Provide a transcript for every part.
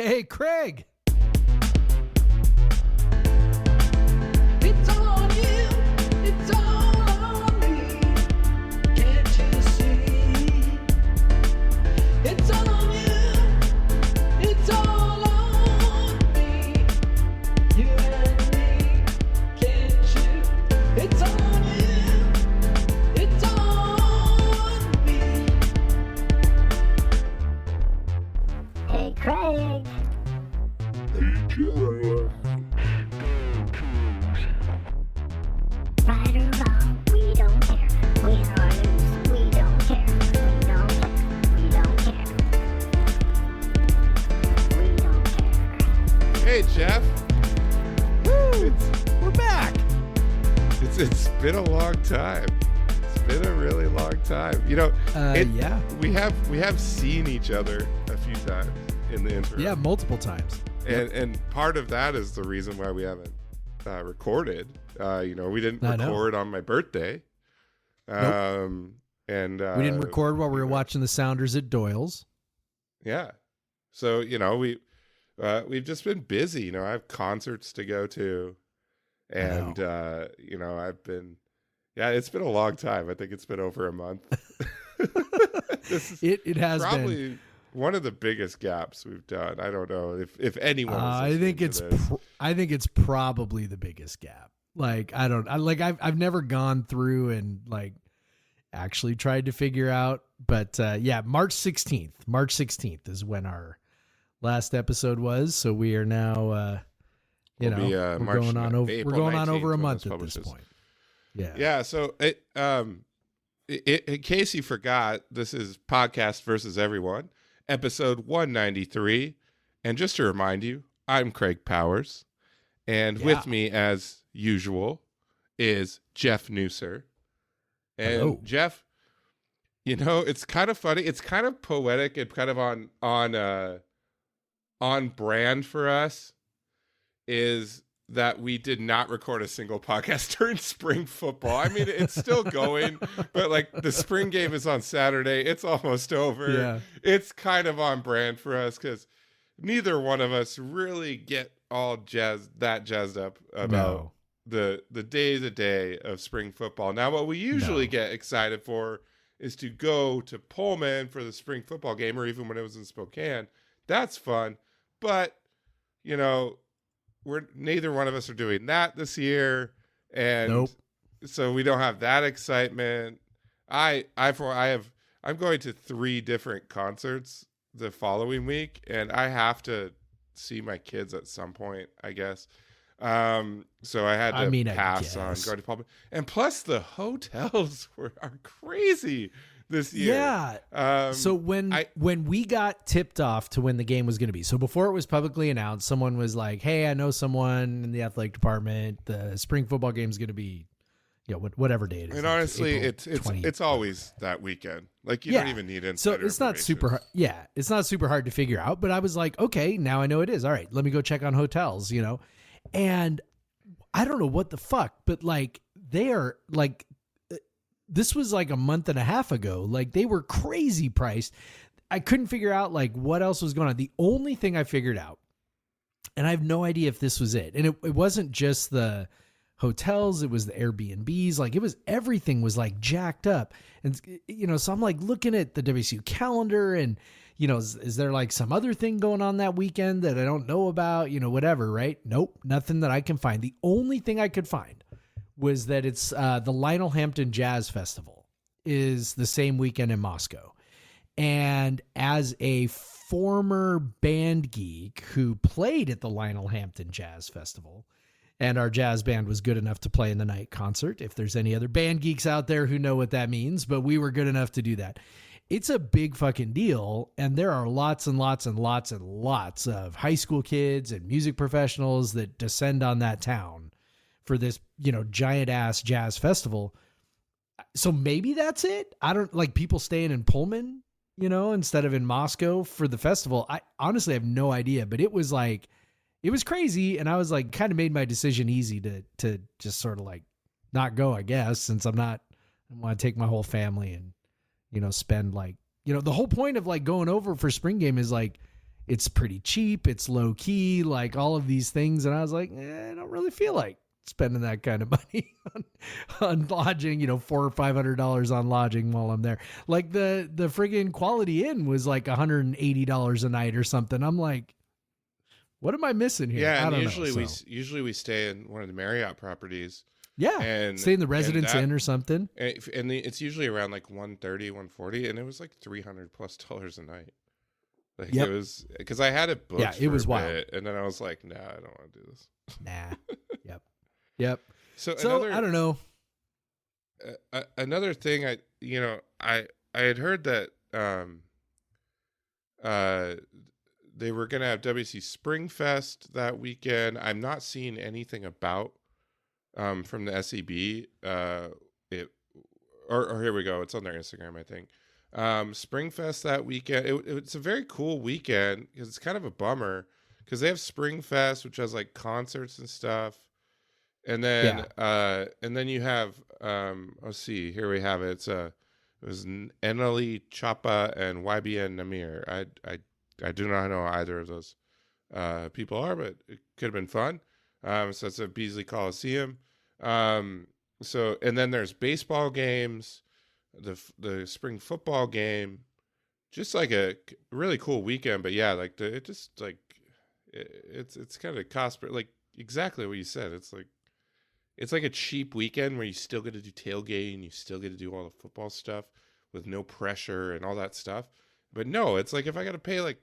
Hey, Craig. It's all on you, it's all on me. Can't you see? It's all on you, it's all on me. You and me, can't you? It's all on you, it's all on me. Hey, Craig. Right or wrong, we don't care. Win or lose, we don't care. We don't care. We don't care. We don't care. Hey, Jeff. Woo! We're back. It's been a long time. It's been a really long time. You know, Yeah. we have seen each other a few times in the interim. Yeah, multiple times. And part of that is the reason why we haven't recorded. We didn't I know. record on my birthday. And We didn't record while we were watching the Sounders at Doyle's. Yeah. So, we've just been busy. I have concerts to go to. And, it's been a long time. I think it's been over a month. This is It has probably been. one of the biggest gaps we've done. I don't know if anyone is I think listening to this. I think it's probably the biggest gap. I've never gone through and actually tried to figure out, but March 16th is when our last episode was. So we are now, we're going on over a month at this point. Yeah. Yeah. So in case you forgot, this is Podcast versus Everyone, episode 193. And just to remind you, I'm Craig Powers. And with me, as usual, is Jeff Newser. And Hello. Jeff, it's kind of funny. It's kind of poetic and kind of on brand for us is that we did not record a single podcast during spring football. I mean, it's still going, but the spring game is on Saturday. It's almost over. Yeah. It's kind of on brand for us because neither one of us really get all jazzed up about the day of spring football. Now, what we usually get excited for is to go to Pullman for the spring football game, or even when it was in Spokane. That's fun. But, neither one of us are doing that this year, and so we don't have that excitement. I'm going to 3 different concerts the following week, and I have to see my kids at some point, I guess. So I had to pass on going to Pullman, and plus the hotels are crazy this year. Yeah. So when we got tipped off to when the game was going to be, so before it was publicly announced, someone was like, "Hey, I know someone in the athletic department. The spring football game is going to be, whatever day it is." And honestly, April it's always that weekend. You don't even need insider So it's not super hard. Yeah, it's not super hard to figure out. But I was like, okay, now I know it is. All right, let me go check on hotels. And I don't know what the fuck, but they are this was a month and a half ago. They were crazy priced. I couldn't figure out what else was going on. The only thing I figured out, and I have no idea if this was it, and it wasn't just the hotels, it was the Airbnbs. Everything was jacked up. And, so I'm looking at the WSU calendar and, is there some other thing going on that weekend that I don't know about, whatever, right? Nope. Nothing that I can find. The only thing I could find was that it's the Lionel Hampton Jazz Festival is the same weekend in Moscow. And as a former band geek who played at the Lionel Hampton Jazz Festival, and our jazz band was good enough to play in the night concert, if there's any other band geeks out there who know what that means, but we were good enough to do that. It's a big fucking deal, and there are lots and lots and lots and lots of high school kids and music professionals that descend on that town for this, giant ass jazz festival. So maybe that's it. I don't people staying in Pullman, instead of in Moscow for the festival. I honestly have no idea, but it was crazy. And I was kind of made my decision easy to just sort of not go, I guess, since I want to take my whole family and, spend the whole point of going over for spring game is it's pretty cheap, it's low key, like all of these things. And I was like, I don't really feel like spending that kind of money on lodging, $400 or $500 on lodging while I'm there. Like the friggin' Quality Inn was like $180 a night or something. I'm like, what am I missing here? Yeah, I and don't usually know. usually we stay in one of the Marriott properties. Yeah, and stay in the Residence Inn or something. And it's usually around like 130, 140, and it was like $300+ a night. Like Yep. it was because I had it booked. Yeah, it for was a wild. bit, and then I was like, nah, I don't want to do this. Nah. Yep. So I don't know. Another thing I had heard that they were gonna have WC Spring Fest that weekend. I'm not seeing anything about from the SEB. Or here we go. It's on their Instagram, I think. Spring Fest that weekend. It's a very cool weekend because it's kind of a bummer because they have Spring Fest, which has like concerts and stuff. And then you have let's see, here we have it. It was Eneli Chapa and YBN Namir. I do not know either of those people are, but it could have been fun. So it's at Beasley Coliseum. So and then there's baseball games, the spring football game, just like a really cool weekend. But yeah, like it's kind of cost, but like exactly what you said. It's like a cheap weekend where you still get to do tailgating, you still get to do all the football stuff with no pressure and all that stuff. But no, it's like if I got to pay like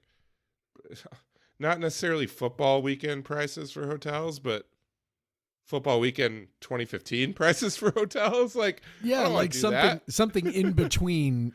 not necessarily football weekend prices for hotels, but football weekend 2015 prices for hotels, like Yeah, like something in between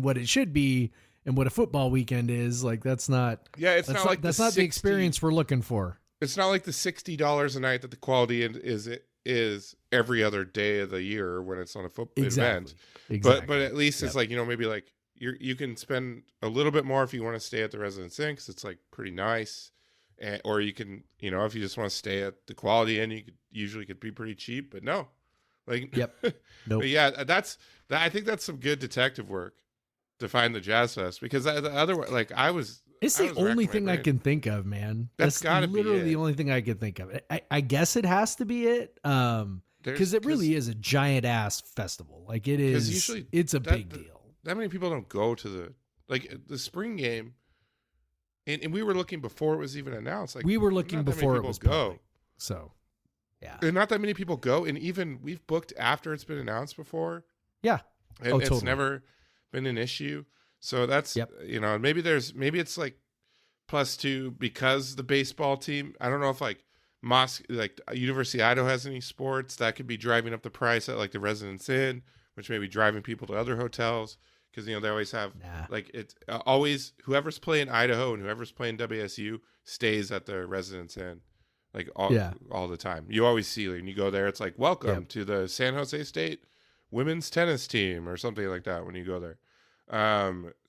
what it should be and what a football weekend is. Like that's not it's not like that's not the experience we're looking for. It's not like the $60 a night that the Quality Inn is every other day of the year when it's on a football event. Exactly. But at least it's like, maybe like you can spend a little bit more if you want to stay at the Residence Inn because it's like pretty nice. Or you can, if you just want to stay at the Quality Inn, you could be pretty cheap, but no. Like, Yep. Nope. But yeah, I think that's some good detective work to find the Jazz Fest because the other, like it's the only thing I can think of, man. That's gotta be literally it. the only thing I can think of. I guess it has to be it. Because it really is a giant ass festival. Like it is. Usually it's a big deal. That many people don't go to the spring game. And we were looking before it was even announced. Like we were looking before it was public. So, yeah. And not that many people go. And even we've booked after it's been announced before. Yeah. And totally. It's never been an issue. So that's, maybe it's like +2 because the baseball team, I don't know if like University of Idaho has any sports that could be driving up the price at like the Residence Inn, which may be driving people to other hotels. Because they always have like it's always whoever's playing Idaho and whoever's playing WSU stays at the Residence Inn, like all the time. You always see when you go there, it's like welcome to the San Jose State women's tennis team or something like that when you go there.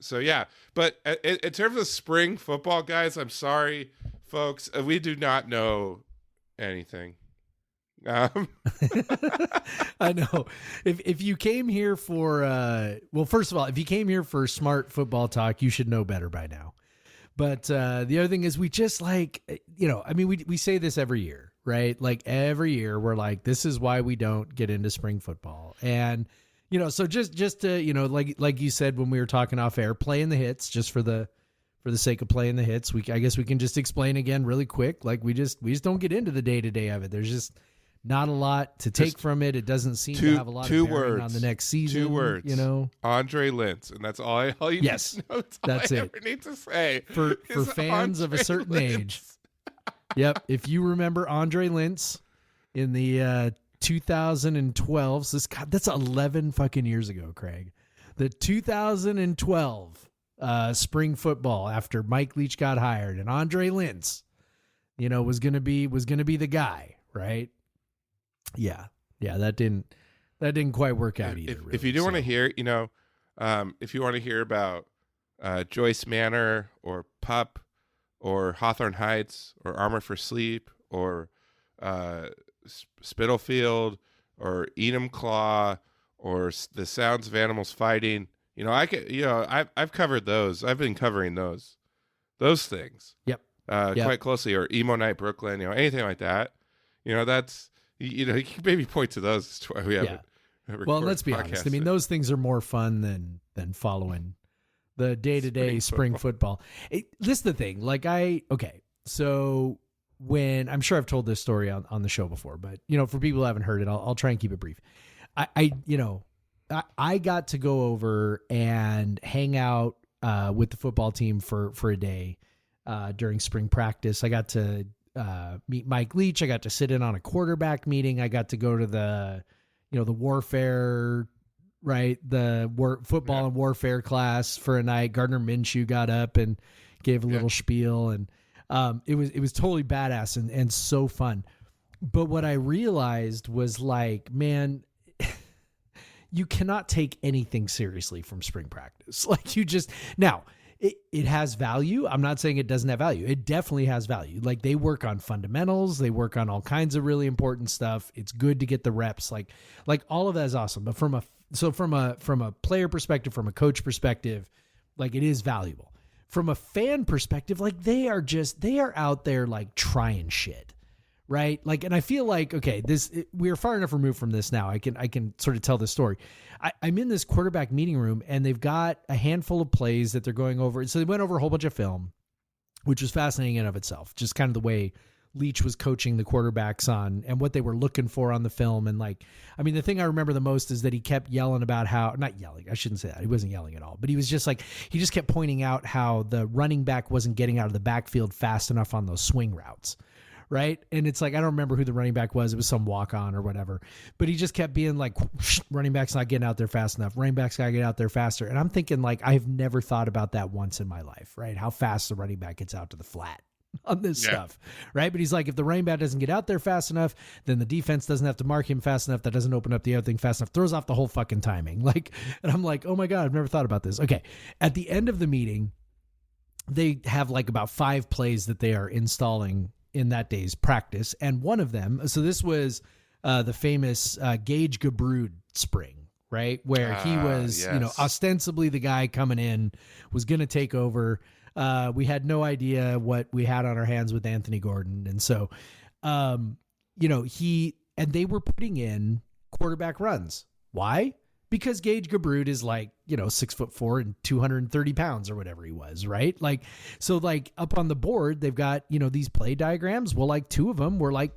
So yeah, but in terms of spring football, guys, I'm sorry, folks, we do not know anything. I know. If you came here for first of all, if you came here for smart football talk, you should know better by now. But the other thing is we just like, we say this every year, right? Like every year we're like, this is why we don't get into spring football. And so just to, like you said when we were talking off air, playing the hits just for the sake of playing the hits. I guess we can just explain again really quick. Like we just don't get into the day-to-day of it. There's just not a lot to take from it. It doesn't seem to have a lot of bearing on the next season. 2 words. Andre Lintz, and that's all you need to know. That's all I ever need to say. For fans of a certain age. Yep. If you remember Andre Lintz in the 2012, so that's 11 fucking years ago, Craig. The 2012 spring football after Mike Leach got hired, and Andre Lintz, was gonna be the guy, right? Yeah, that didn't quite work out either. If you do want to hear, if you want to hear about Joyce Manor or Pup or Hawthorne Heights or Armor for Sleep or Spitalfield or Enumclaw or The Sounds of Animals Fighting, I've covered those. I've been covering those those things. Yep. Quite closely, or Emo Night Brooklyn, anything like that. That's, you can maybe point to those as to why we haven't. Well, let's be honest. I mean, those things are more fun than following the day-to-day spring football. This is the thing. So when, I'm sure I've told this story on the show before, but for people who haven't heard it, I'll try and keep it brief. I got to go over and hang out with the football team for a day during spring practice. I got to meet Mike Leach. I got to sit in on a quarterback meeting. I got to go to the warfare, right? Football and warfare class for a night. Gardner Minshew got up and gave a little spiel, and it was totally badass and so fun. But what I realized was like, man, you cannot take anything seriously from spring practice. Like now it has value. I'm not saying it doesn't have value. It definitely has value. Like they work on fundamentals. They work on all kinds of really important stuff. It's good to get the reps. Like all of that is awesome. But from a player perspective, from a coach perspective, like it is valuable. From a fan perspective, like they are out there like trying shit. Right. Like, and I feel like, okay, we're far enough removed from this now. I can sort of tell this story. I'm in this quarterback meeting room and they've got a handful of plays that they're going over. So they went over a whole bunch of film, which was fascinating in and of itself. Just kind of the way Leach was coaching the quarterbacks on and what they were looking for on the film. And the thing I remember the most is that he kept yelling about not yelling. I shouldn't say that. He wasn't yelling at all, but he was just he just kept pointing out how the running back wasn't getting out of the backfield fast enough on those swing routes. Right. And it's like, I don't remember who the running back was. It was some walk on or whatever, but he just kept being like, running back's not getting out there fast enough. Running back's got to get out there faster. And I'm thinking like, I've never thought about that once in my life, right? How fast the running back gets out to the flat on this stuff. Right. But he's like, if the running back doesn't get out there fast enough, then the defense doesn't have to mark him fast enough. That doesn't open up the other thing fast enough, throws off the whole fucking timing. And I'm like, oh my God, I've never thought about this. Okay. At the end of the meeting, they have like about 5 plays that they are installing in that day's practice. And one of them, so this was the famous Gage Gabrud spring, right? Where he was, ostensibly the guy coming in, was going to take over. We had no idea what we had on our hands with Anthony Gordon. And so, they were putting in quarterback runs. Why? Because Gage Gabrud is 6'4" and 230 pounds or whatever he was, right? So up on the board, they've got, these play diagrams. Well, 2 of them were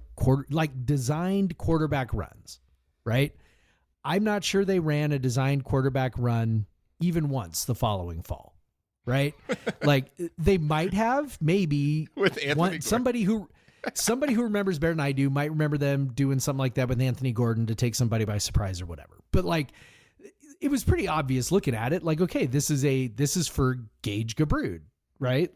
designed quarterback runs, right? I'm not sure they ran a designed quarterback run even once the following fall, right? They might have, maybe with Anthony somebody who remembers better than I do might remember them doing something like that with Anthony Gordon to take somebody by surprise or whatever. But it was pretty obvious looking at it. Okay, this is for Gage Gabrud, right?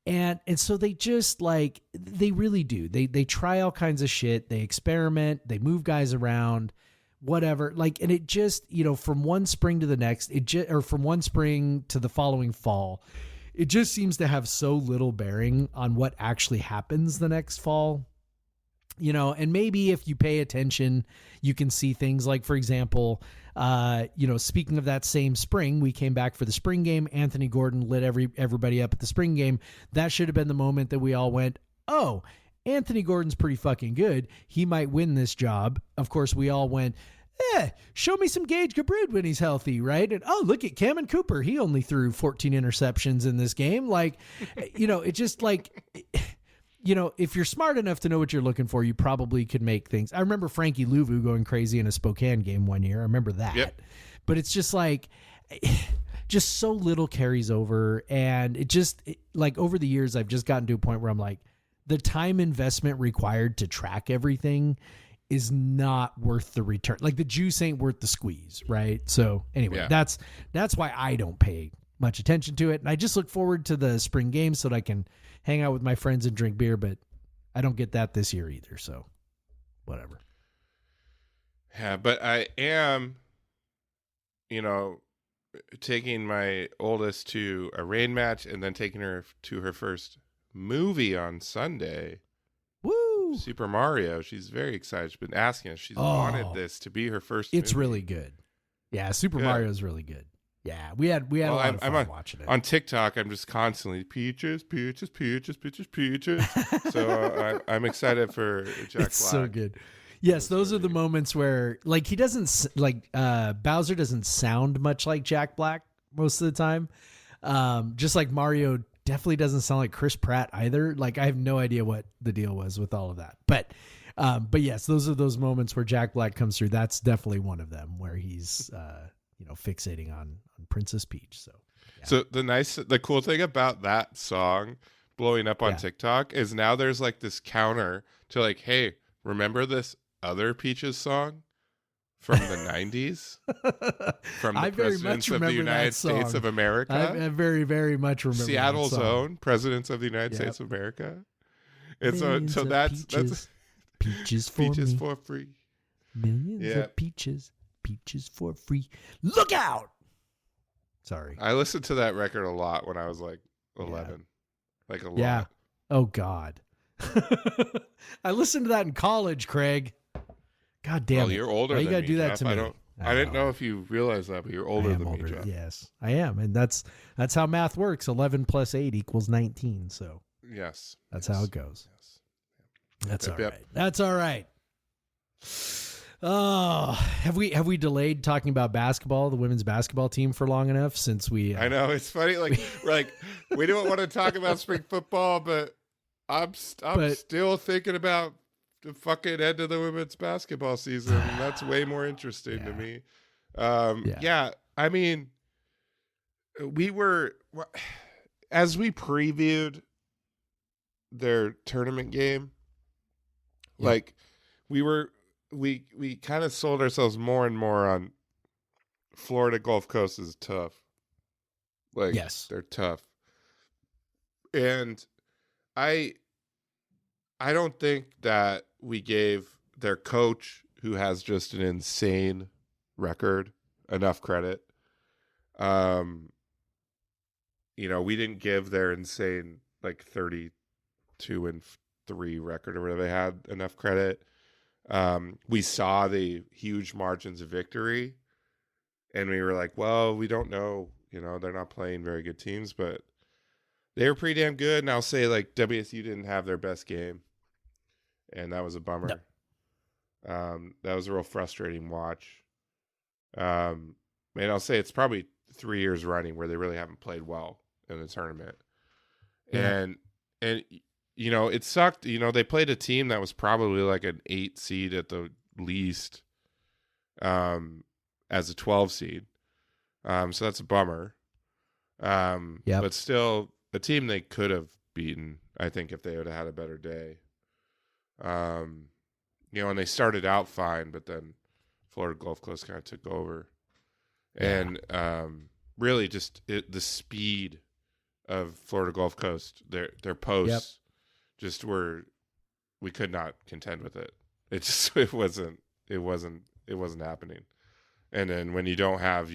And so they just they really do. They try all kinds of shit. They experiment. They move guys around, whatever. And it just, from one spring to the next, or from one spring to the following fall, it just seems to have so little bearing on what actually happens the next fall. And maybe if you pay attention, you can see things like, for example, speaking of that same spring, we came back for the spring game. Anthony Gordon lit everybody up at the spring game. That should have been the moment that we all went, oh, Anthony Gordon's pretty fucking good. He might win this job. Of course, we all went, show me some Gage Gabrud when he's healthy, right? And oh, look at Cameron Cooper. He only threw 14 interceptions in this game. It just if you're smart enough to know what you're looking for, you probably could make things. I remember Frankie Louvu going crazy in a Spokane game one year. I remember that. Yep. But it's just just so little carries over. And it just over the years, I've just gotten to a point where I'm like, the time investment required to track everything is not worth the return. The juice ain't worth the squeeze, right? So anyway, that's why I don't pay much attention to it. And I just look forward to the spring games so that I can hang out with my friends and drink beer, but I don't get that this year either. So whatever. Yeah, but I am, taking my oldest to a rain match and then taking her to her first movie on Sunday. Woo! Super Mario. She's very excited. She's been asking us. She's wanted this to be her first It's movie. really good. Yeah, Super Mario is really good. Yeah, we had a lot of fun watching it. On TikTok, I'm just constantly peaches. So I'm excited for Jack Black. It's so good. Yes, those are the moments where like he doesn't like Bowser doesn't sound much like Jack Black most of the time. Just like Mario definitely doesn't sound like Chris Pratt either. Like I have no idea what the deal was with all of that. But yes, those are those moments where Jack Black comes through. That's definitely one of them where he's fixating on Princess Peach. So yeah. So the cool thing about that song blowing up on TikTok is now there's like this counter to like, hey, remember this other Peaches song from the 90s? From the Presidents of the United States of America? I very, very much remember Seattle's own Presidents of the United States of America. And so that's peaches for Peaches me. for free. Millions of peaches for free. Look out! Sorry. I listened to that record a lot when I was like 11. Like a lot. Yeah. Oh, God. I listened to that in college, Craig. God damn it. You're older Why than you gotta me, do that Jeff. to me? I didn't know if you realized that, but you're older than me, Jeff. Yes, I am. And that's how math works. 11 plus 8 equals 19. So yes. That's how it goes. Yes. That's Yep, all yep. right. That's all right. Oh, have we delayed talking about basketball, the women's basketball team, for long enough since we? I know it's funny. Like we're like we don't want to talk about spring football, but I'm still thinking about the fucking end of the women's basketball season. And that's way more interesting to me. Yeah, I mean, as we previewed their tournament game, like we kind of sold ourselves more and more on Florida Gulf Coast is tough. Like, yes, they're tough. And I don't think that we gave their coach, who has just an insane record, enough credit. We didn't give their insane like 32-3 record or whatever they had enough credit. We saw the huge margins of victory, and we were like, well, we don't know, they're not playing very good teams, but they were pretty damn good. And I'll say like WSU didn't have their best game, and that was a bummer. No. That was a real frustrating watch. And I'll say it's probably 3 years running where they really haven't played well in the tournament. Yeah. And it sucked. They played a team that was probably like an 8 seed at the least, as a 12 seed. So that's a bummer. But still a team they could have beaten, I think, if they would have had a better day. And they started out fine, but then Florida Gulf Coast kind of took over. Yeah. And really just the speed of Florida Gulf Coast, their posts just we could not contend with it. It wasn't happening. And then when you don't have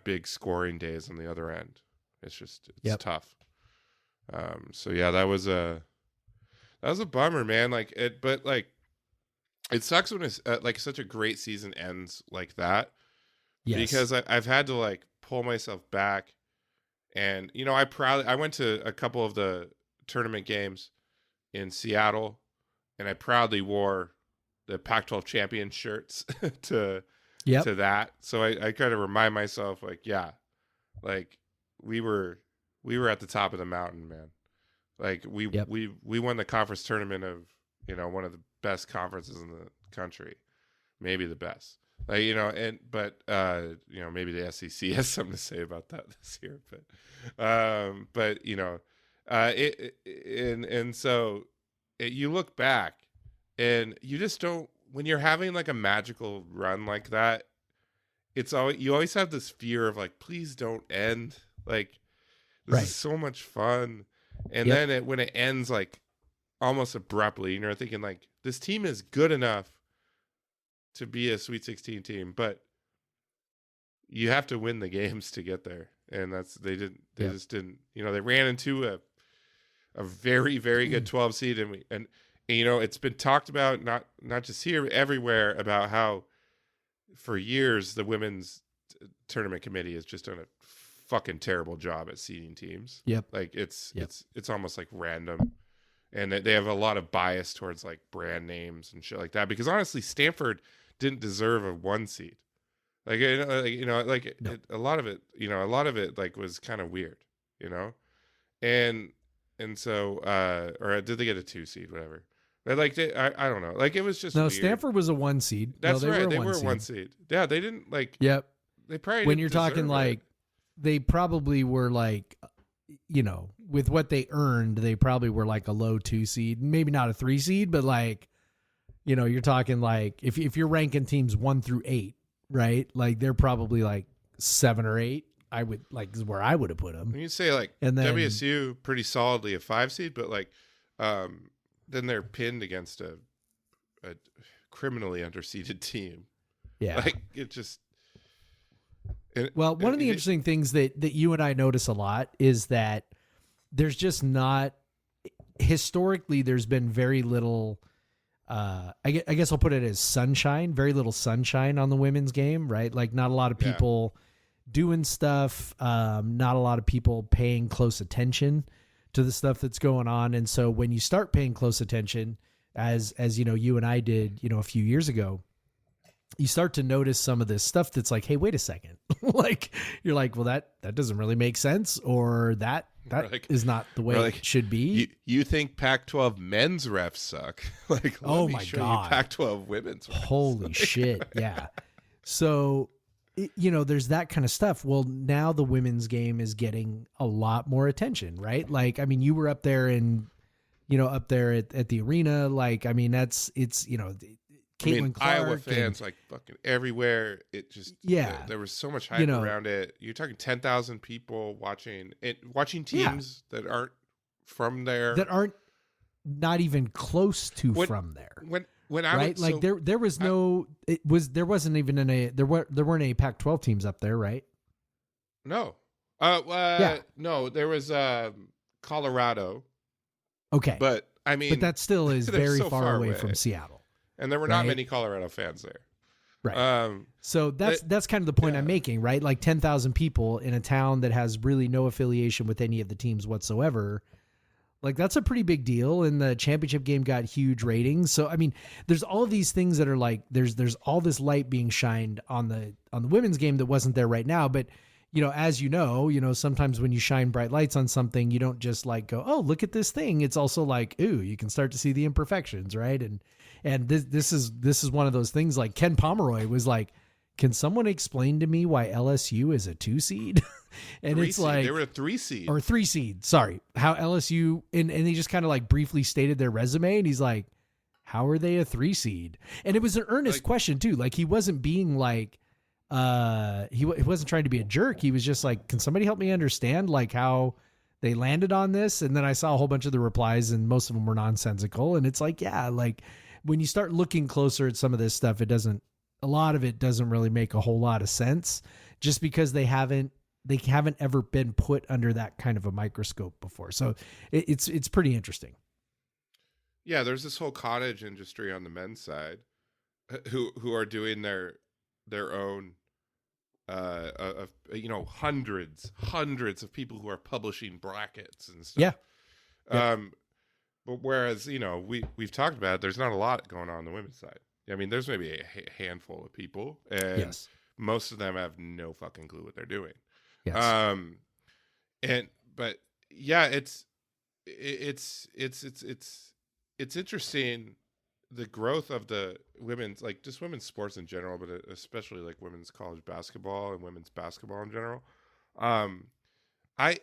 big scoring days on the other end, it's tough. So yeah, that was a bummer, man. It sucks when it's like such a great season ends like that. Yes. Because I've had to like pull myself back, and I went to a couple of the tournament games in Seattle, and I proudly wore the Pac-12 champion shirts to that. So I kind of remind myself like we were at the top of the mountain, man. Like we won the conference tournament of one of the best conferences in the country, maybe the best. Maybe the SEC has something to say about that this year, so you look back and you just don't, when you're having like a magical run like that, you always have this fear of like, please don't end. Like this is so much fun. And then when it ends like almost abruptly, you're thinking like, this team is good enough to be a Sweet 16 team, but you have to win the games to get there. And they just didn't, they ran into a very, very good 12 seed. And it's been talked about, not just here, everywhere, about how for years the women's tournament committee has just done a fucking terrible job at seeding teams. Yep. Like it's almost like random, and they have a lot of bias towards like brand names and shit like that. Because honestly, Stanford didn't deserve a 1 seed. Like a lot of it like was kind of weird, and so or did they get a 2 seed, whatever. But like I don't know, like it was just weird. Stanford was a 1 seed. That's right, they were were a 1 seed. Yeah, they didn't like. Yep. They probably when didn't you're talking deserve like it. they probably were like, with what they earned, they probably were like a low 2 seed, maybe not a 3 seed, but like, you're talking like if you're ranking teams 1 through 8, right? Like they're probably like 7 or 8. I would like is where I would have put them. You say like And then- WSU pretty solidly a 5 seed, but like then they're pinned against a criminally underseeded team. Yeah. Like it just. Well, one of the interesting things that you and I notice a lot is that there's just not historically there's been very little. I guess I'll put it as sunshine. Very little sunshine on the women's game, right? Like not a lot of people doing stuff. Not a lot of people paying close attention to the stuff that's going on. And so when you start paying close attention, as you and I did, a few years ago, you start to notice some of this stuff that's like, hey, wait a second. Like you're like, well, that doesn't really make sense, or that like, is not the way like, it should be. You think Pac-12 men's refs suck? Like, Oh let me my show God. you Pac-12 women's refs. Holy shit. Yeah. So, there's that kind of stuff. Well, now the women's game is getting a lot more attention, right? Like, I mean, you were up there up there at the arena. Like, I mean, Caitlin Clark. Iowa fans like fucking everywhere. It just there was so much hype around it. You're talking 10,000 people watching teams that aren't from there, that aren't not even close to from there. When I right, was, like so, there was no there wasn't even there weren't any Pac-12 teams up there, right? no, no, there was Colorado. Okay, But I mean, but that still is they're very so far away away. from Seattle. And there were not right? many Colorado fans there. Right. So that's kind of the point I'm making, right? Like 10,000 people in a town that has really no affiliation with any of the teams whatsoever. Like that's a pretty big deal. And the championship game got huge ratings. So, I mean, there's all of these things that are like, there's all this light being shined on the women's game that wasn't there right now. But, as sometimes when you shine bright lights on something, you don't just like go, oh, look at this thing. It's also like, ooh, you can start to see the imperfections. Right. And this is one of those things like Ken Pomeroy was like, can someone explain to me why LSU is a 2 seed? And it's like they were a 3 seed or 3 seed. Sorry. How LSU and he just kind of like briefly stated their resume and he's like, how are they a 3 seed? And it was an earnest question too. Like he wasn't being like, he wasn't trying to be a jerk. He was just like, can somebody help me understand like how they landed on this? And then I saw a whole bunch of the replies and most of them were nonsensical. And it's like, yeah, like when you start looking closer at some of this stuff, a lot of it doesn't really make a whole lot of sense just because they haven't ever been put under that kind of a microscope before. So it's pretty interesting. Yeah, there's this whole cottage industry on the men's side who are doing their own hundreds of people who are publishing brackets and stuff. Yeah. But whereas, we've talked about it, there's not a lot going on the women's side. I mean, there's maybe a handful of people, and most of them have no fucking clue what they're doing. Yes. But yeah, it's interesting, the growth of the women's, like just women's sports in general, but especially like women's college basketball and women's basketball in general. I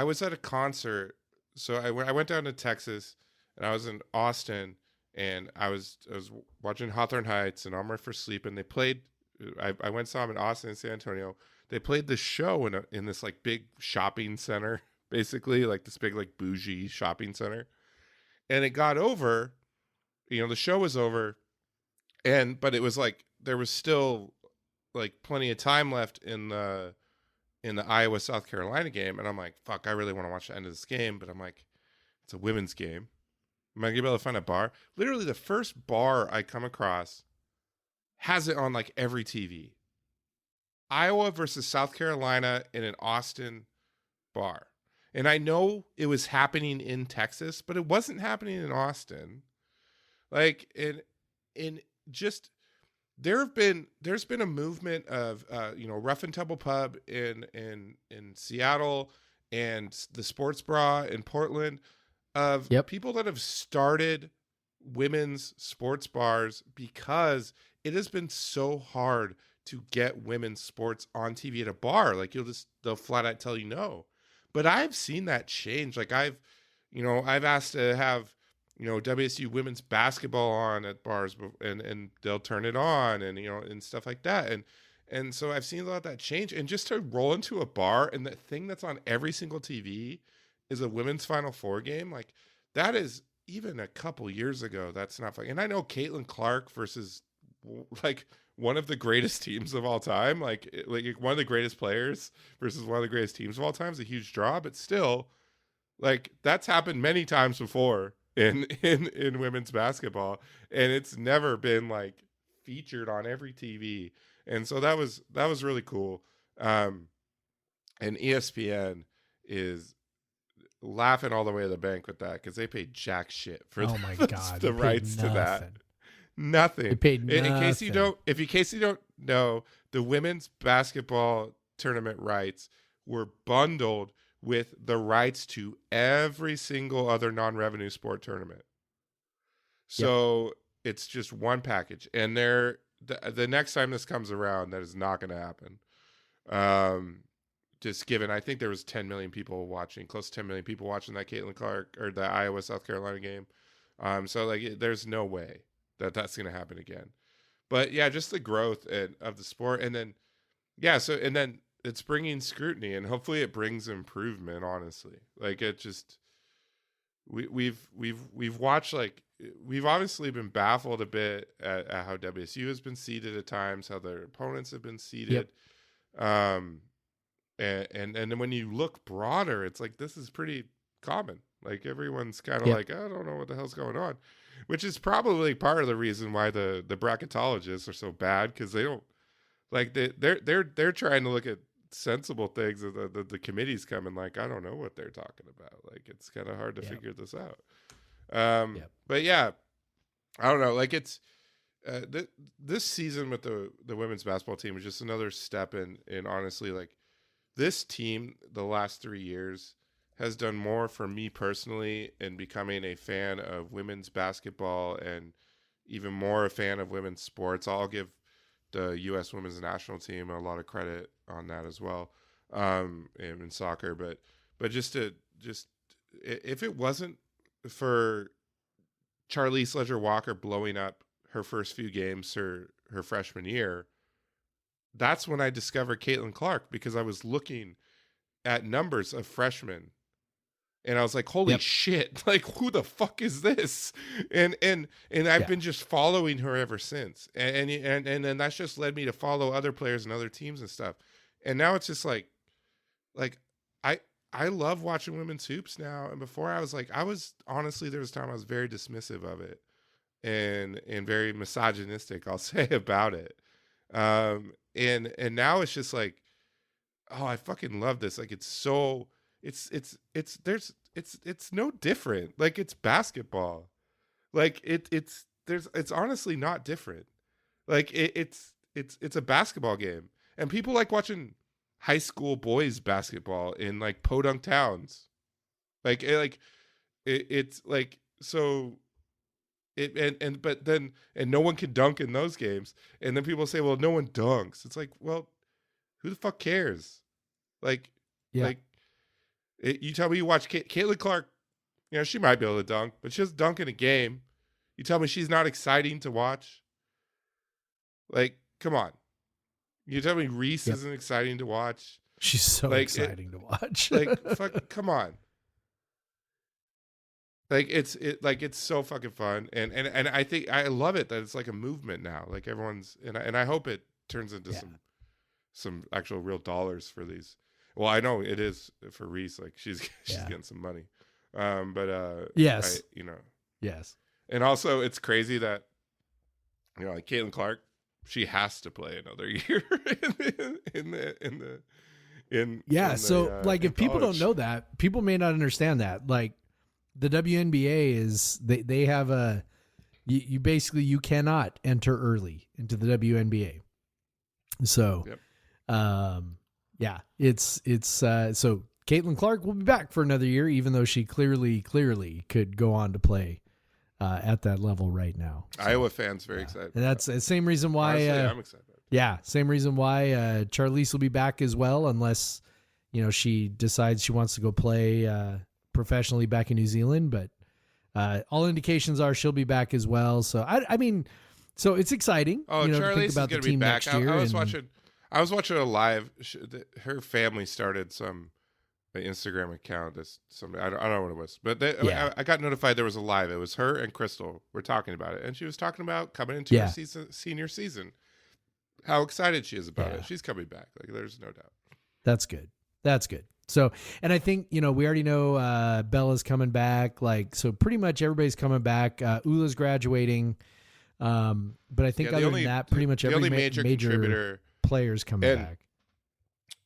was at a concert. So I went down to Texas and I was in Austin and I was watching Hawthorne Heights and On My First Sleep, and they played, I went saw them in Austin and San Antonio. They played this show in this like big shopping center, basically like this big like bougie shopping center. And it got over, the show was over, but it was like there was still like plenty of time left in the Iowa South Carolina game, and I'm like, fuck, I really want to watch the end of this game, but I'm like, it's a women's game. Am I gonna be able to find a bar? Literally, the first bar I come across has it on like every TV. Iowa versus South Carolina in an Austin bar. And I know it was happening in Texas, but it wasn't happening in Austin. Like in just there's been a movement of Rough and Tumble Pub in Seattle and the Sports Bra in Portland of people that have started women's sports bars because it has been so hard to get women's sports on TV at a bar. Like they'll flat out tell you no. But I've seen that change. Like I've asked to have WSU women's basketball on at bars, and they'll turn it on, and stuff like that, and so I've seen a lot of that change. And just to roll into a bar and the thing that's on every single TV is a women's Final Four game, like that is even a couple years ago. That's not fun. And I know Caitlin Clark versus like one of the greatest teams of all time, like one of the greatest players versus one of the greatest teams of all time is a huge draw, but still, like that's happened many times before in women's basketball, and it's never been like featured on every TV. And so that was really cool. And ESPN is laughing all the way to the bank with that because they paid jack shit for oh my God, the rights to that. Nothing. They paid nothing. In case you don't know, the women's basketball tournament rights were bundled with the rights to every single other non-revenue sport tournament. So it's just one package. And the next time this comes around, that is not going to happen. Just given, I think there was 10 million people watching, close to 10 million people watching that Caitlin Clark or the Iowa South Carolina game. So like, there's no way that's going to happen again. But yeah, just the growth of the sport, and then and then it's bringing scrutiny, and hopefully it brings improvement. Honestly, like it just we've watched, like we've obviously been baffled a bit at how WSU has been seeded at times, how their opponents have been seeded. And then when you look broader, it's like this is pretty common. Like everyone's kind of like, I don't know what the hell's going on, which is probably part of the reason why the bracketologists are so bad, because they don't like they're trying to look at sensible things, and the committee's coming like, I don't know what they're talking about. Like it's kind of hard to figure this out. But yeah, I don't know. Like it's this season with the women's basketball team was just another step in honestly, like this team the last 3 years has done more for me personally in becoming a fan of women's basketball, and even more a fan of women's sports. I'll give the U.S. women's national team a lot of credit on that as well, in soccer. But just if it wasn't for Charlize Ledger-Walker blowing up her first few games her freshman year, that's when I discovered Caitlin Clark, because I was looking at numbers of freshmen. And I was like, holy shit, like who the fuck is this? And I've been just following her ever since. And then that's just led me to follow other players and other teams and stuff. And now it's just like I love watching women's hoops now. And before I was honestly, there was a time I was very dismissive of it and very misogynistic, I'll say, about it. And now it's just like, oh, I fucking love this. Like it's so it's no different. Like it's basketball. Like it's honestly not different. Like it's a basketball game, and people like watching high school boys basketball in like podunk towns. It's like so. But no one can dunk in those games, and then people say, well, no one dunks. It's like, well, who the fuck cares? You tell me you watch Caitlin Clark, she might be able to dunk, but she doesn't dunk in a game. You tell me she's not exciting to watch? Like, come on. You tell me Reese isn't exciting to watch? She's so exciting to watch. Fuck, come on. Like it's so fucking fun, and I think I love it that it's like a movement now. Like everyone's and I hope it turns into some actual real dollars for these. Well, I know it is for Reese. Like she's getting some money. Yes. Yes. And also it's crazy that like Caitlin Clark, she has to play another year So like, if people don't college. know that, people may not understand that. Like, the WNBA is they have a you basically you cannot enter early into the WNBA. So, Yep. Yeah, it's so Caitlin Clark will be back for another year, even though she clearly could go on to play at that level right now. So, Iowa fans very excited. and that's the same reason why. Honestly, I'm excited. Yeah, same reason why Charlize will be back as well, unless she decides she wants to go play professionally back in New Zealand. But all indications are she'll be back as well. So I mean, so it's exciting. Oh, to Charlize think is about going the to be team back. next year. I was watching a live. Her family started some Instagram account. I don't know what it was, but I got notified there was a live. It was her and Crystal were talking about it, and she was talking about coming into her senior season. How excited she is about it. She's coming back. Like, there's no doubt. That's good. So, and I think, we already know Bella's coming back. Like, so pretty much everybody's coming back. Ula's graduating. But I think other than that, pretty much every major contributor players coming back.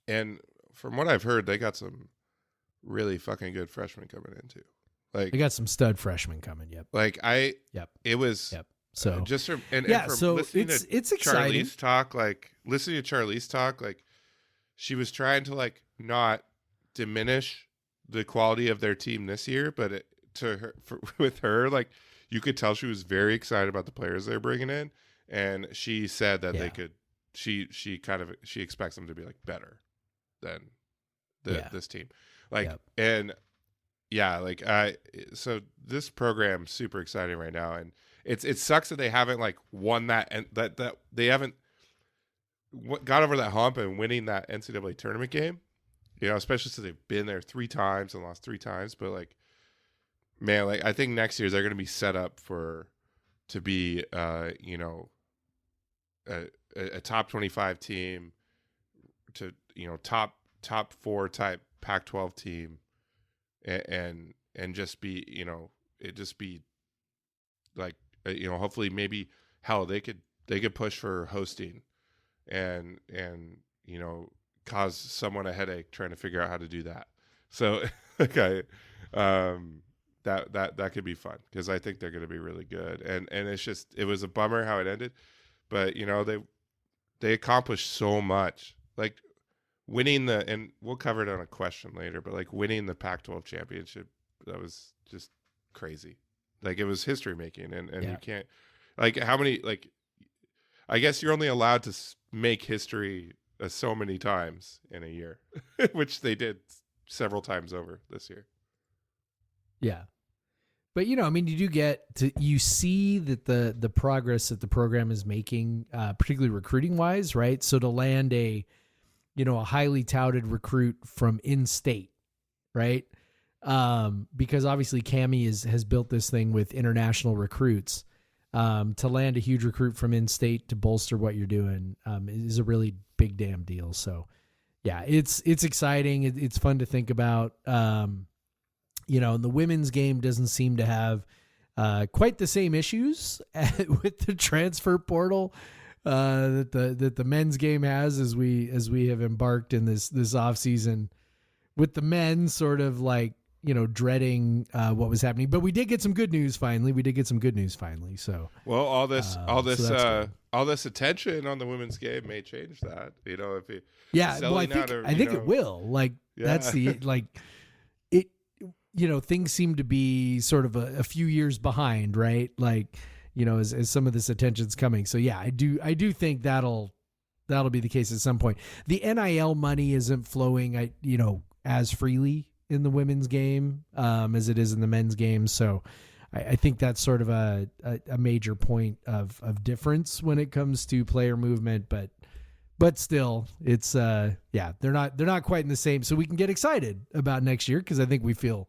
And from what I've heard, they got some really fucking good freshmen coming in too. Like, they got some stud freshmen coming. Yep. Like it was. Yep. So just from and from so listening it's to exciting. Listening to Charlize talk, like, she was trying to, like, not diminish the quality of their team this year, but with her, like, you could tell she was very excited about the players they're bringing in, and she said that they could. She expects them to be, like, better than this team, like, and like so this program's super exciting right now, and it sucks that they haven't, like, won that, and that they haven't got over that hump and winning that NCAA tournament game, especially since they've been there 3 times and lost 3 times. But, like, man, like, I think next year they're going to be set up to be a top 25 team, to top 4 type Pac-12 team, and just be it just be like hopefully maybe hell they could push for hosting and cause someone a headache trying to figure out how to do that. So okay, that could be fun, because I think they're going to be really good, and it was a bummer how it ended, but they accomplished so much, like winning and we'll cover it on a question later, but, like, winning the Pac-12 championship, that was just crazy. Like, it was history making, and you can't, like, how many, like, I guess you're only allowed to make history so many times in a year, which they did several times over this year. Yeah. But, I mean, you see that the progress that the program is making, particularly recruiting wise, right? So to land a highly touted recruit from in-state, right? Because obviously Cammie has built this thing with international recruits. To land a huge recruit from in-state to bolster what you're doing is a really big damn deal. So, yeah, it's exciting. It's fun to think about. And the women's game doesn't seem to have quite the same issues with the transfer portal that the men's game has, as we have embarked in this off season, with the men sort of, like, dreading what was happening. But we did get some good news finally. So, well, all this attention on the women's game may change that. If it, I think it will. Like, that's the, like, it. Things seem to be sort of a few years behind, right? Like, as some of this attention's coming. So yeah, I do think that'll be the case at some point. The NIL money isn't flowing, as freely in the women's game as it is in the men's game. So I think that's sort of a major point of difference when it comes to player movement, but still, it's they're not quite in the same. So we can get excited about next year, because I think we feel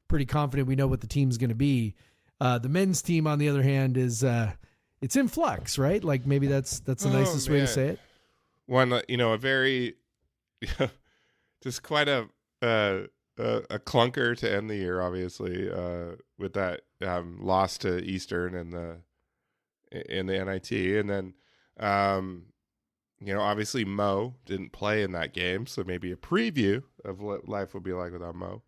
pretty confident we know what the team's going to be. The men's team, on the other hand, is it's in flux, right? Like, maybe that's the nicest way to say it. One, a very just quite a clunker to end the year, obviously, with that loss to Eastern in the NIT, and then Obviously Mo didn't play in that game, so maybe a preview of what life would be like without Mo.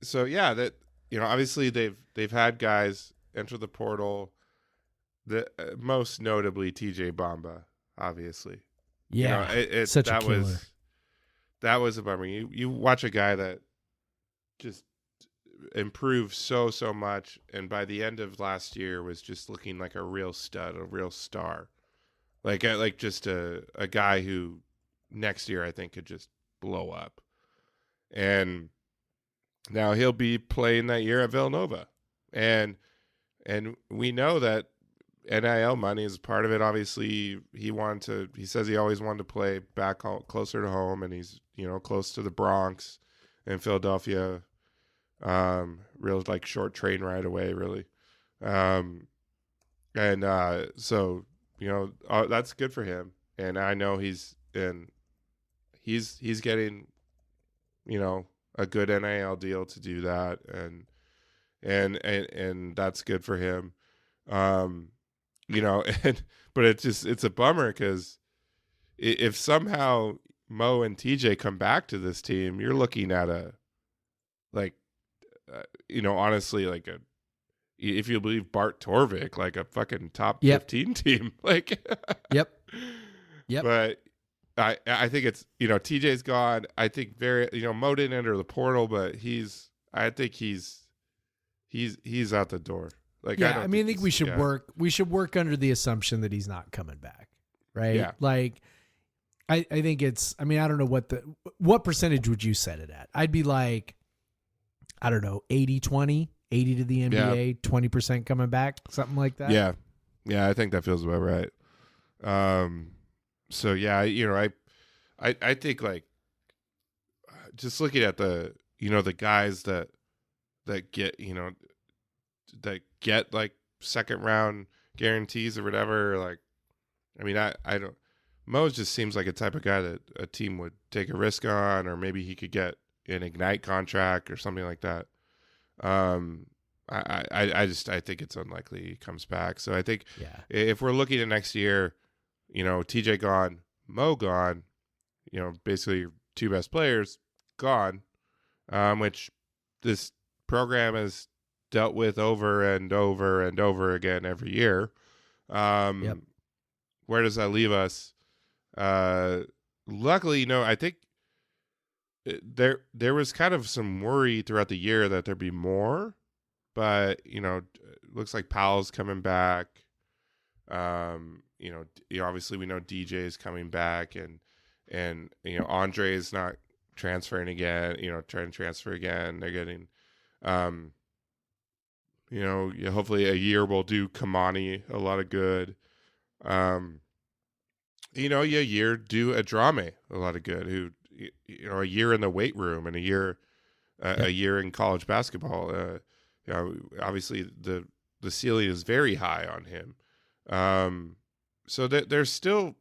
So yeah, that obviously they've had guys enter the portal. The most notably TJ Bamba, obviously. Yeah, It such a that killer. was a bummer. You watch a guy that just improved so much, and by the end of last year was just looking like a real stud, a real star, like just a guy who next year I think could just blow up. And now he'll be playing that year at Villanova, and we know that NIL money is part of it. Obviously, he says he always wanted to play back closer to home, and he's close to the Bronx and Philadelphia. Real like short train ride away, really. So that's good for him, and I know he's getting a good NIL deal to do that, and that's good for him. But it's a bummer because if somehow Mo and TJ come back to this team, you're looking at honestly, like if you believe Bart Torvik, like a fucking top 15 team, like. Yep. But I think it's TJ's gone. I think Mo didn't enter the portal, but I think he's out the door. Like, yeah, I think we should work. We should work under the assumption that he's not coming back, right? Yeah. Like, I think it's. I don't know what percentage would you set it at? I'd be like, I don't know, 80-20, 80 to the NBA, 20% coming back, something like that. Yeah, I think that feels about right. So yeah, I think like just looking at the the guys that get that get like second round guarantees or whatever, like I don't. Mo just seems like a type of guy that a team would take a risk on, or maybe he could get an Ignite contract or something like that. I think it's unlikely he comes back. So I think if we're looking at next year, TJ gone, Mo gone, basically your two best players gone, which this program has dealt with over and over and over again every year. Where does that leave us? Luckily, I think there was kind of some worry throughout the year that there'd be more, but it looks like Powell's coming back. Obviously we know DJ is coming back, and Andre is not transferring again. Trying to transfer again. They're getting, hopefully a year will do Kamani a lot of good. A year do Adrame a lot of good. Who a year in the weight room and a year in college basketball. Obviously the ceiling is very high on him. So that there's still,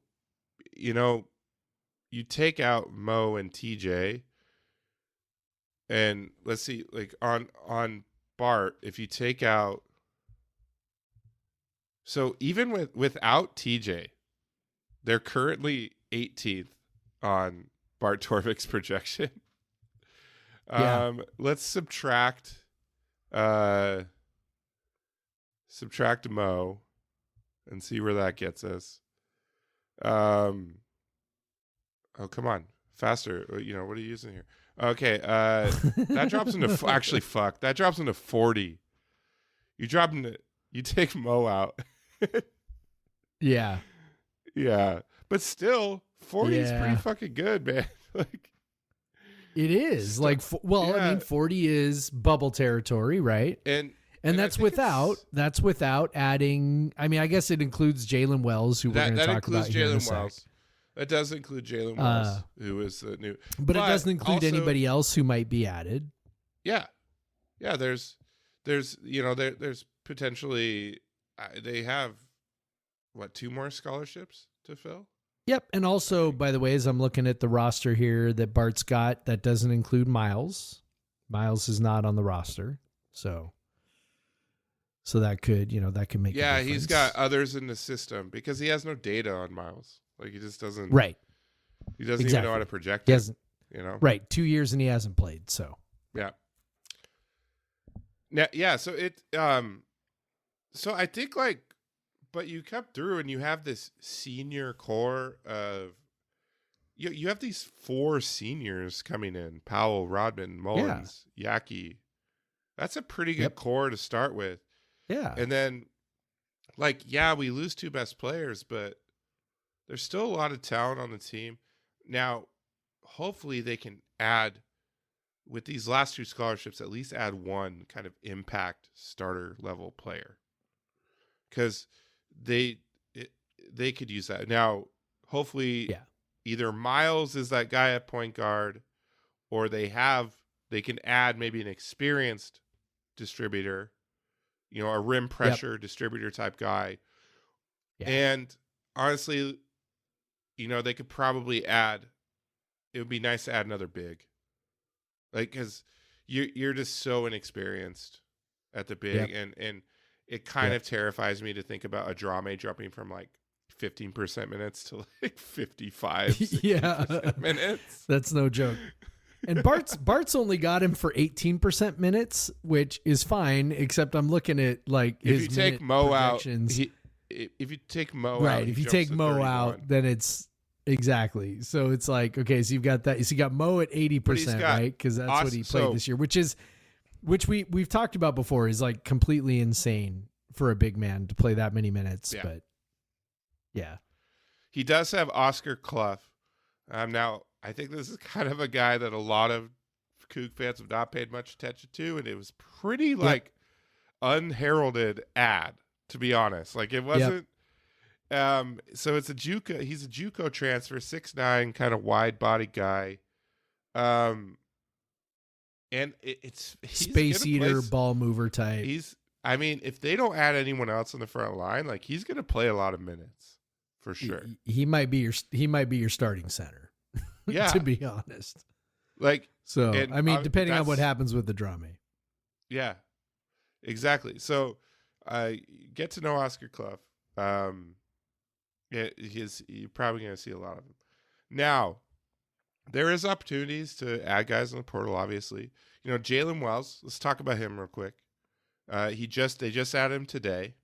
you take out Mo and TJ, and let's see, like on Bart, if you take out, so even without TJ, they're currently 18th on Bart Torvik's projection. Let's subtract Mo and see where that gets us. Oh, come on, faster. What are you using here? Okay, that drops into that drops into 40. You take Mo out. Yeah. Yeah, but still 40 is pretty fucking good, man. Like, it is like, 40 is bubble territory, right? And that's without adding. I guess it includes Jalen Wells, who we're going to talk about here in a sec. That does include Jalen Wells, who is the new. But it doesn't include also anybody else who might be added. Yeah. There's potentially they have two more scholarships to fill. Yep, and also, by the way, as I'm looking at the roster here that Bart's got, that doesn't include Miles. Miles is not on the roster, so So that could make a difference. He's got others in the system because he has no data on Miles. Like he just doesn't. Right. He doesn't even Exactly. know how to project He it. hasn't. Right. 2 years and he hasn't played. So. Yeah. Now, yeah. So it. So I think but you kept through and you have this senior core of. You have these 4 seniors coming in: Powell, Rodman, Mullins, Yaki. That's a pretty good core to start with. Yeah. And then, we lose 2 best players, but there's still a lot of talent on the team. Now, hopefully they can add, with these last 2 scholarships, at least add 1 kind of impact starter level player. Because they could use that. Now, hopefully either Miles is that guy at point guard, or they can add maybe an experienced distributor, a rim pressure distributor type guy. Yeah. And honestly, they could probably add, it would be nice to add another big. Because you're just so inexperienced at the big, and it kind of terrifies me to think about a Drame dropping from 15% minutes to 55% minutes. That's no joke. And Bart's only got him for 18% minutes, which is fine, except I'm looking at his if you take Mo projections. out, if you take Mo right, out, if you take Mo out, then it's exactly. So it's okay, so you've got that. So you got Mo at 80%, right? Because that's what he played this year, which we've talked about before is completely insane for a big man to play that many minutes. Yeah. But yeah, he does have Oscar Clough. Now, I think this is kind of a guy that a lot of Coug fans have not paid much attention to, and it was pretty unheralded ad, to be honest. It wasn't. So it's a JUCO. He's a JUCO transfer, 6'9", kind of wide body guy. And he's space eater, ball mover type. If they don't add anyone else on the front line, he's going to play a lot of minutes for sure. He might be your starting center. Yeah, to be honest. Depending on what happens with the Drame. Yeah, exactly. So, get to know Oscar Clough. You're probably going to see a lot of him. Now, there is opportunities to add guys in the portal. Obviously, Jalen Wells. Let's talk about him real quick. They just added him today.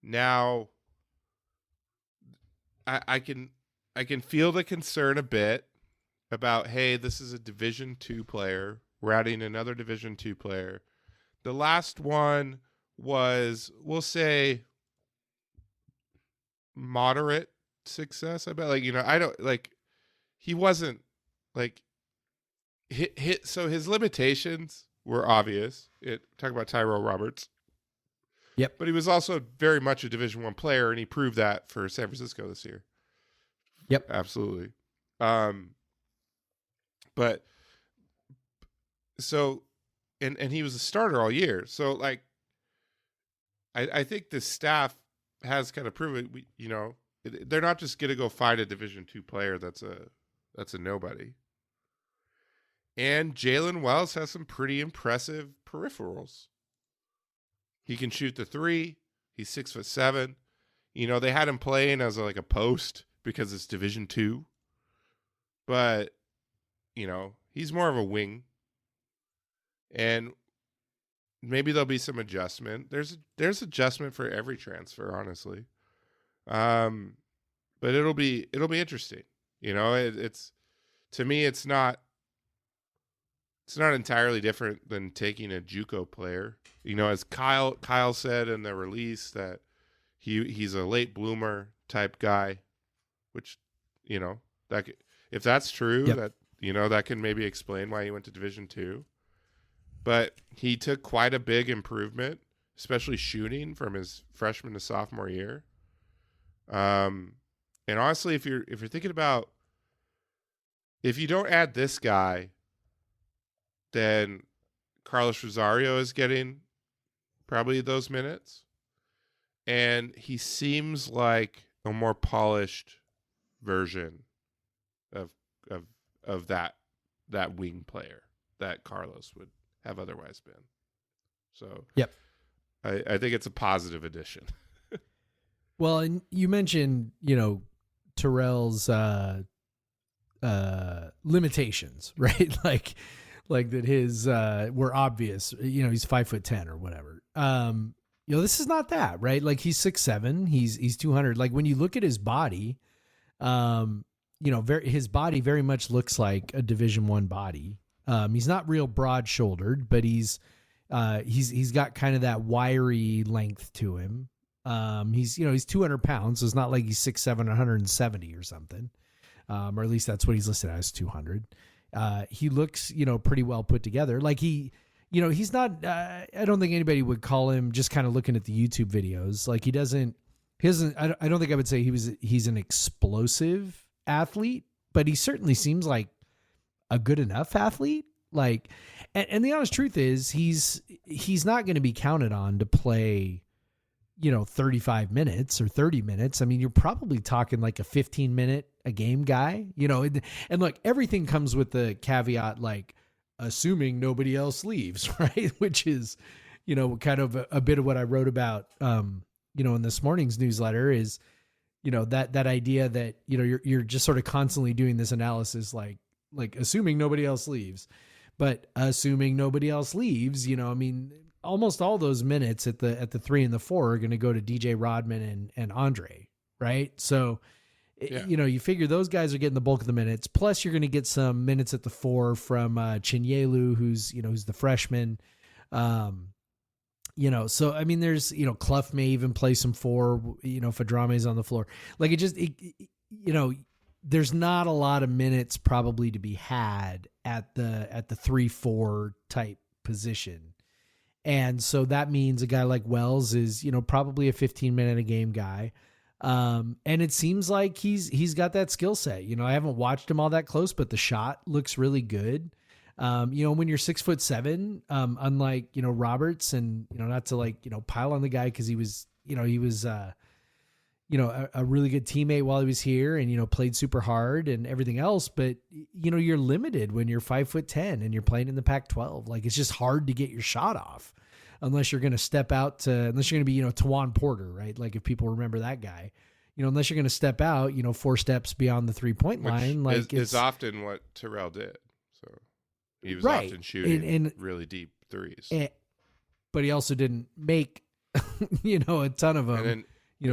Now, I can feel the concern a bit about, hey, this is a Division II player. We're adding another Division II player. The last one was, we'll say, moderate success. I bet, I don't he wasn't hit. So his limitations were obvious. Talk about Tyrell Roberts. Yep. But he was also very much a Division I player, and he proved that for San Francisco this year. Yep. Absolutely. But so, and he was a starter all year. So I think the staff has kind of proven, they're not just going to go find a Division II player that's a nobody. And Jalen Wells has some pretty impressive peripherals. He can shoot the 3. He's 6'7". They had him playing as a post because it's Division II. But, he's more of a wing. And maybe there'll be some adjustment. There's adjustment for every transfer, honestly. But it'll be interesting. It's to me, it's not entirely different than taking a JUCO player. As Kyle said in the release that he's a late bloomer type guy, which that if that's true, that that can maybe explain why he went to Division II. But he took quite a big improvement, especially shooting from his freshman to sophomore year. And honestly, if you're thinking about, if you don't add this guy, then Carlos Rosario is getting probably those minutes. And he seems like a more polished version of that wing player that Carlos would have otherwise been. So yep. I think it's a positive addition. Well, and you mentioned, Terrell's limitations, right? like that his were obvious. He's 5'10" or whatever. This is not that, right? Like he's 6'7", he's 200. Like when you look at his body, his body very much looks like a Division I body. He's not real broad shouldered, but he's got kind of that wiry length to him. He's 200 pounds. So it's not like he's 6'7", 170 or something. Or at least that's what he's listed as, 200. He looks, pretty well put together. Like he's not, I don't think anybody would call him, just kind of looking at the YouTube videos. Like I don't think I would say he's an explosive athlete, but he certainly seems like a good enough athlete. Like, and the honest truth is he's not going to be counted on to play, 35 minutes or 30 minutes. I mean, you're probably talking like a 15-minute a game guy, and look, everything comes with the caveat, like assuming nobody else leaves, right? Which is, kind of a bit of what I wrote about, in this morning's newsletter is, that idea that, you're just sort of constantly doing this analysis, like assuming nobody else leaves, but assuming nobody else leaves, almost all those minutes at the 3 and the 4 are going to go to DJ Rodman and Andre. Right. So, Yeah. You figure those guys are getting the bulk of the minutes, plus you're going to get some minutes at the 4 from Chinyelu, who's the freshman. So, I mean, there's, Clough may even play some 4, if Adrame's on the floor. Like there's not a lot of minutes probably to be had at the 3-4 type position. And so that means a guy like Wells is, probably a 15-minute a game guy. And it seems like he's got that skill set. I haven't watched him all that close, but the shot looks really good. When you're 6'7", unlike, Roberts, and, not to pile on the guy, cause he was a really good teammate while he was here and, played super hard and everything else. But, you're limited when you're 5'10" and you're playing in the Pac-12. Like, it's just hard to get your shot off unless you're going to step out unless you're going to be, Tawan Porter, right? Like if people remember that guy, unless you're going to step out, 4 steps beyond the 3-point line, like is often what Terrell did. So he was right. often shooting and really deep threes, but he also didn't make, a ton of them. And then,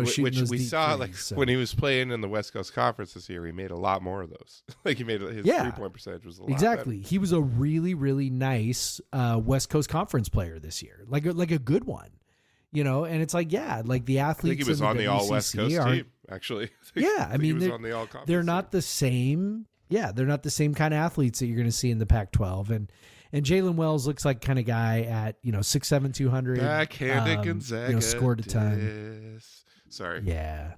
shooting which those we deep saw, threes, when he was playing in the West Coast Conference this year, he made a lot more of those. Like his 3-point percentage was a lot exactly. better. He was a really, really nice West Coast Conference player this year, like a good one, and it's like the athletes. I think he was on the All West Coast team, actually. I mean, he was on the All Conference. They're not the same. Yeah, they're not the same kind of athletes that you're going to see in the Pac-12, and Jalen Wells looks like kind of guy at 6'7", 200. Backhanded Gonzaga. Scored a ton. Sorry. Yeah.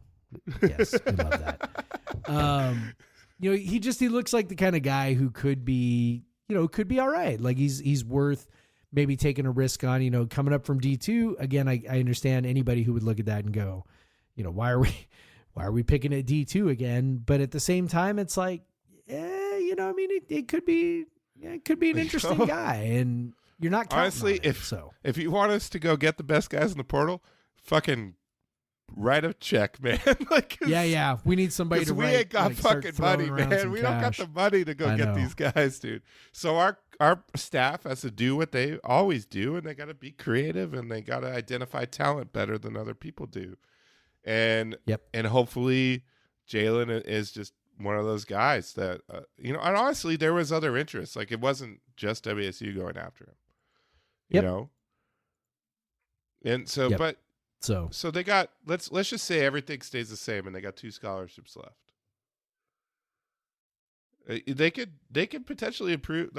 Yes, we love that. He looks like the kind of guy who could be all right. Like he's worth maybe taking a risk on, coming up from D2. Again, I understand anybody who would look at that and go, why are we picking at D2 again? But at the same time, it's like, it could be an interesting guy, and you're not counting honestly, on it, if you want us to go get the best guys in the portal, fucking write a check, man. We need somebody to we write, ain't got fucking money, man. We don't got the money to go get these guys, dude. So our staff has to do what they always do, and they got to be creative, and they got to identify talent better than other people do. And and hopefully Jalen is just one of those guys that and honestly, there was other interests. Like it wasn't just WSU going after him, you know. And so, but. So they got let's just say everything stays the same, and they got 2 scholarships left. They could potentially improve,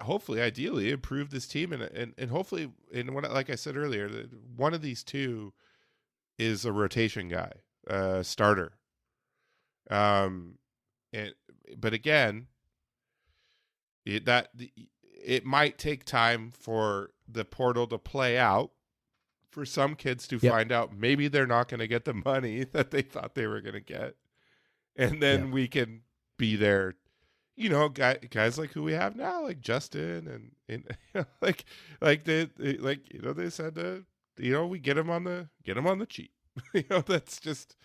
hopefully, ideally improve this team, and hopefully, like I said earlier, one of these 2 is a rotation guy, starter. But again, it might take time for the portal to play out. For some kids to find out maybe they're not going to get the money that they thought they were going to get. And then we can be there, guys like who we have now, like Justin and they said we get them on the cheap. That's just,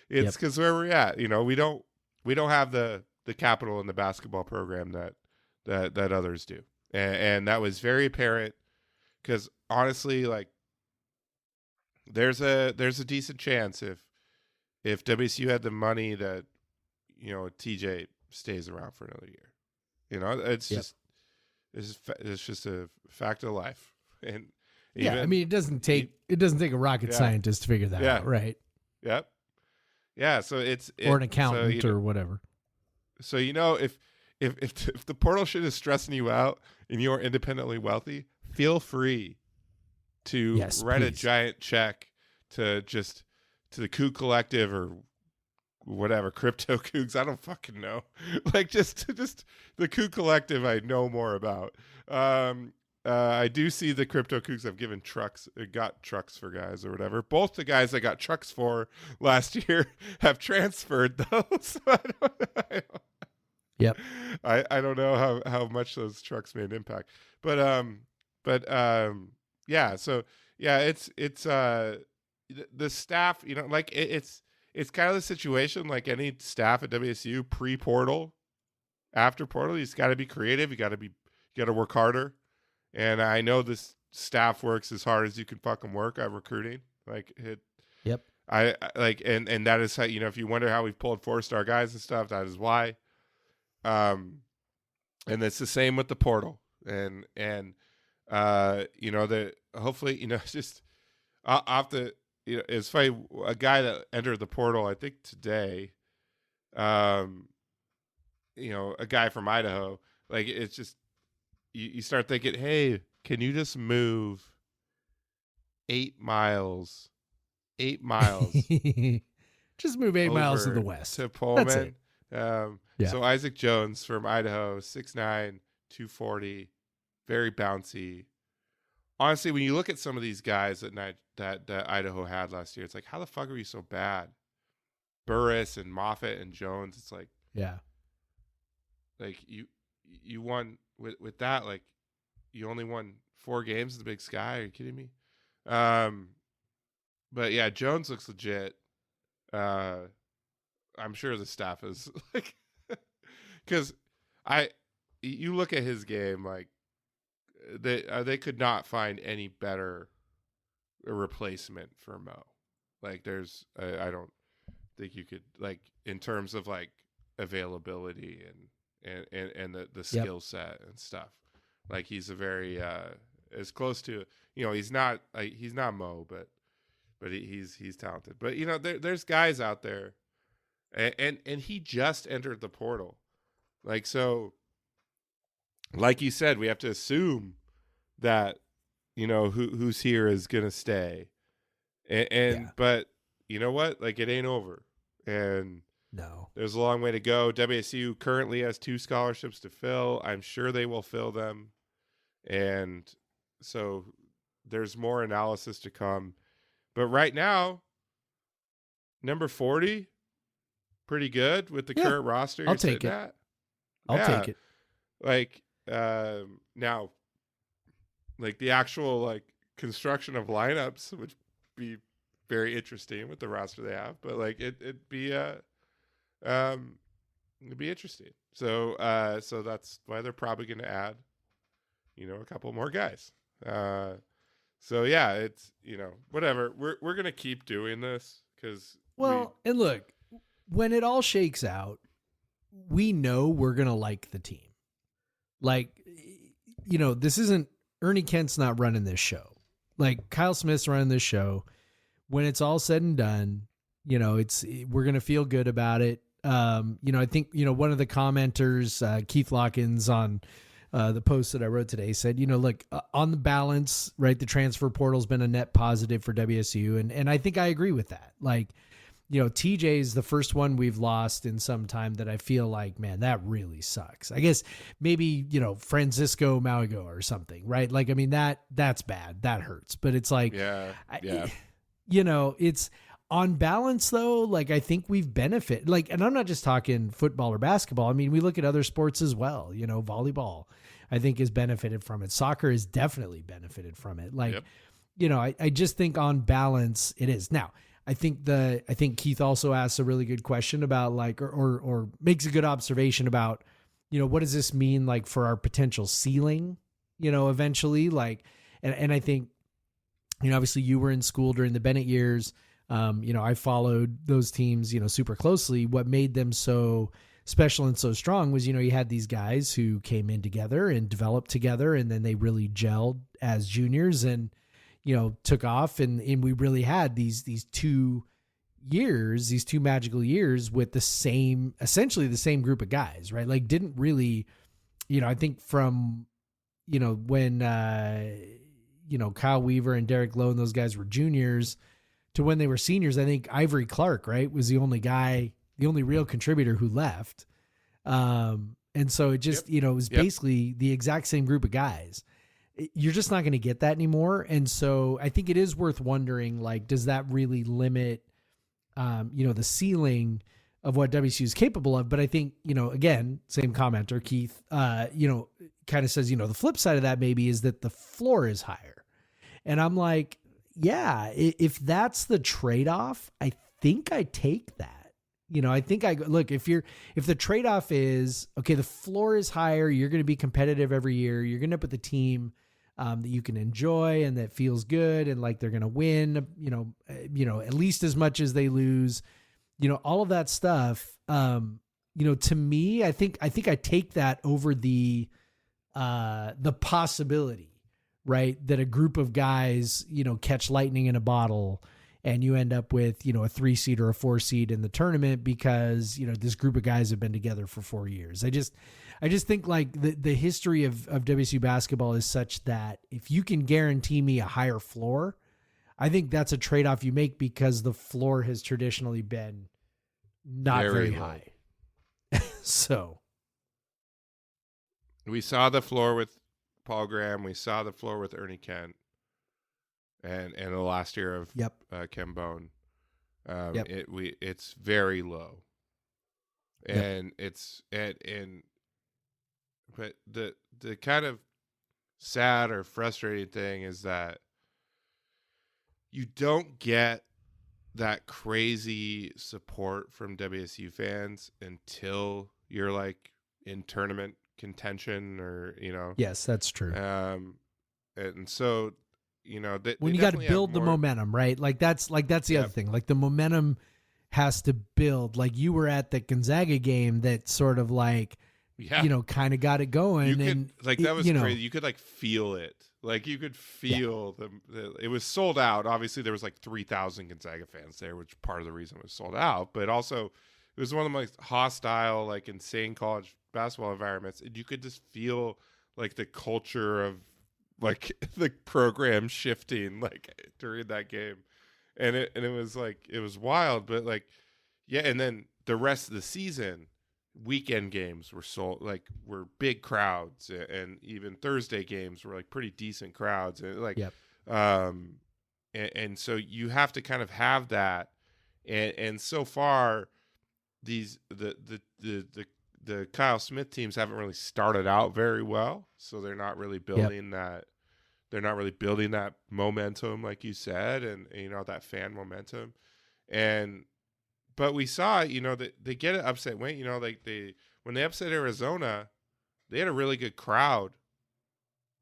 it's because where we're at. We don't have the capital in the basketball program that others do, and that was very apparent. Because honestly, like, there's a decent chance if WSU had the money that TJ stays around for another year. It's just it's just a fact of life. And it doesn't take a rocket scientist to figure that out, right? Yep. Yeah, so or an accountant or whatever. So if the portal shit is stressing you out and you're independently wealthy, feel free to write a giant check to the Coug Collective or whatever, Crypto Cougs. I don't fucking know. Like just the Coug Collective I know more about. I do see the Crypto Cougs have got trucks for guys or whatever. Both the guys I got trucks for last year have transferred those. Yep. I don't know how much those trucks made an impact. But yeah, so yeah, it's the staff, like it's kind of the situation like any staff at WSU pre-portal, after portal. You just got to be creative. You got to work harder. And I know this staff works as hard as you can fucking work at recruiting. Like it. Yep. I like, and that is how, if you wonder how we've pulled 4-star guys and stuff, that is why. And it's the same with the portal, and that hopefully, just off the, it's funny, a guy that entered the portal, I think today, a guy from Idaho, like, it's just, you start thinking, hey, can you just move 8 miles? 8 miles. Just move 8 miles to the west. To Pullman. Yeah. So Isaac Jones from Idaho, 6'9", 240, very bouncy. Honestly, when you look at some of these guys that Idaho had last year, it's like, how the fuck are you so bad? Burris and Moffitt and Jones, it's like, yeah, like you won with that, like you only won 4 games in the Big Sky. Are you kidding me? But yeah, Jones looks legit. I'm sure the staff is like, because you look at his game, like they could not find any better replacement for Mo. Like there's, I don't think you could, like, in terms of like availability and the skill set and stuff. Like he's a very as close to, he's not Mo, but he's talented. But there's guys out there, and he just entered the portal, like, so like you said, we have to assume that who's here is gonna stay, and but you know what, like, it ain't over, and no, there's a long way to go. WSU currently has 2 scholarships to fill. I'm sure they will fill them, and so there's more analysis to come. But right now, number 40, pretty good with the current roster. I'll take it. I'll take it. Like now, like the actual like construction of lineups would be very interesting with the roster they have. But like it'd be interesting. So that's why they're probably going to add, a couple more guys. So yeah, it's, whatever. We're going to keep doing this because and look, when it all shakes out, we know we're going to like the team. Like, this isn't, Ernie Kent's not running this show. Like, Kyle Smith's running this show. When it's all said and done, we're going to feel good about it. I think, one of the commenters, Keith Lockins, on the post that I wrote today said, look, on the balance, right, the transfer portal's been a net positive for WSU. And I think I agree with that. Like, TJ is the first one we've lost in some time that I feel like, man, that really sucks. I guess maybe, Francisco Mauigo or something, right? Like, I mean, that's bad. That hurts. But it's like, it's on balance though. Like, I think we've benefited, like, and I'm not just talking football or basketball. I mean, we look at other sports as well, volleyball, I think, has benefited from it. Soccer has definitely benefited from it. Like, I just think on balance it is. Now, I think Keith also asks a really good question about like, or makes a good observation about, what does this mean like for our potential ceiling, eventually, like, and I think, obviously you were in school during the Bennett years. I followed those teams, super closely. What made them so special and so strong was, you had these guys who came in together and developed together, and then they really gelled as juniors and, took off. And we really had these 2 years, these 2 magical years with essentially the same group of guys, right? Like didn't really, I think from, when, Kyle Weaver and Derek Lowe and those guys were juniors to when they were seniors, I think Ivory Clark, right, was the only real contributor who left. And so it just, it was basically the exact same group of guys. You're just not going to get that anymore. And so I think it is worth wondering, like, does that really limit, the ceiling of what WSU is capable of? But I think, again, same commenter, Keith, kind of says, the flip side of that maybe is that the floor is higher. And I'm like, yeah, if that's the trade-off, I think I take that. I think look, if the trade-off is, okay, the floor is higher, you're going to be competitive every year, you're going to put the team that you can enjoy and that feels good, and like they're going to win, at least as much as they lose, all of that stuff. To me, I think I take that over the possibility, right, that a group of guys, catch lightning in a bottle and you end up with, a 3 seed or a 4 seed in the tournament because, this group of guys have been together for 4 years. I just think like the history of WSU basketball is such that if you can guarantee me a higher floor, I think that's a trade-off you make because the floor has traditionally been not very high. So we saw the floor with Paul Graham. We saw the floor with Ernie Kent. And the last year of Ken Bone, it's very low, and but the kind of sad or frustrating thing is that you don't get that crazy support from WSU fans until you're like in tournament contention or Yes, that's true. And so. When you got to build the momentum, right? Like that's the other thing. Like the momentum has to build. Like you were at the Gonzaga game that sort of like, kind of got it going. That was crazy. You could like feel it. Like you could feel it was sold out. Obviously there was like 3,000 Gonzaga fans there, which part of the reason it was sold out, but also it was one of the most hostile, like insane college basketball environments. And you could just feel like the culture of, like the program shifting like during that game, and it was like it was wild, but like and then the rest of the season, weekend games were big crowds, and even Thursday games were like pretty decent crowds, and like and so you have to kind of have that, and so far these the Kyle Smith teams haven't really started out very well, so they're not really building that. They're not really building that momentum, like you said, and that fan momentum. But we saw, that they get an upset win. When they upset Arizona, they had a really good crowd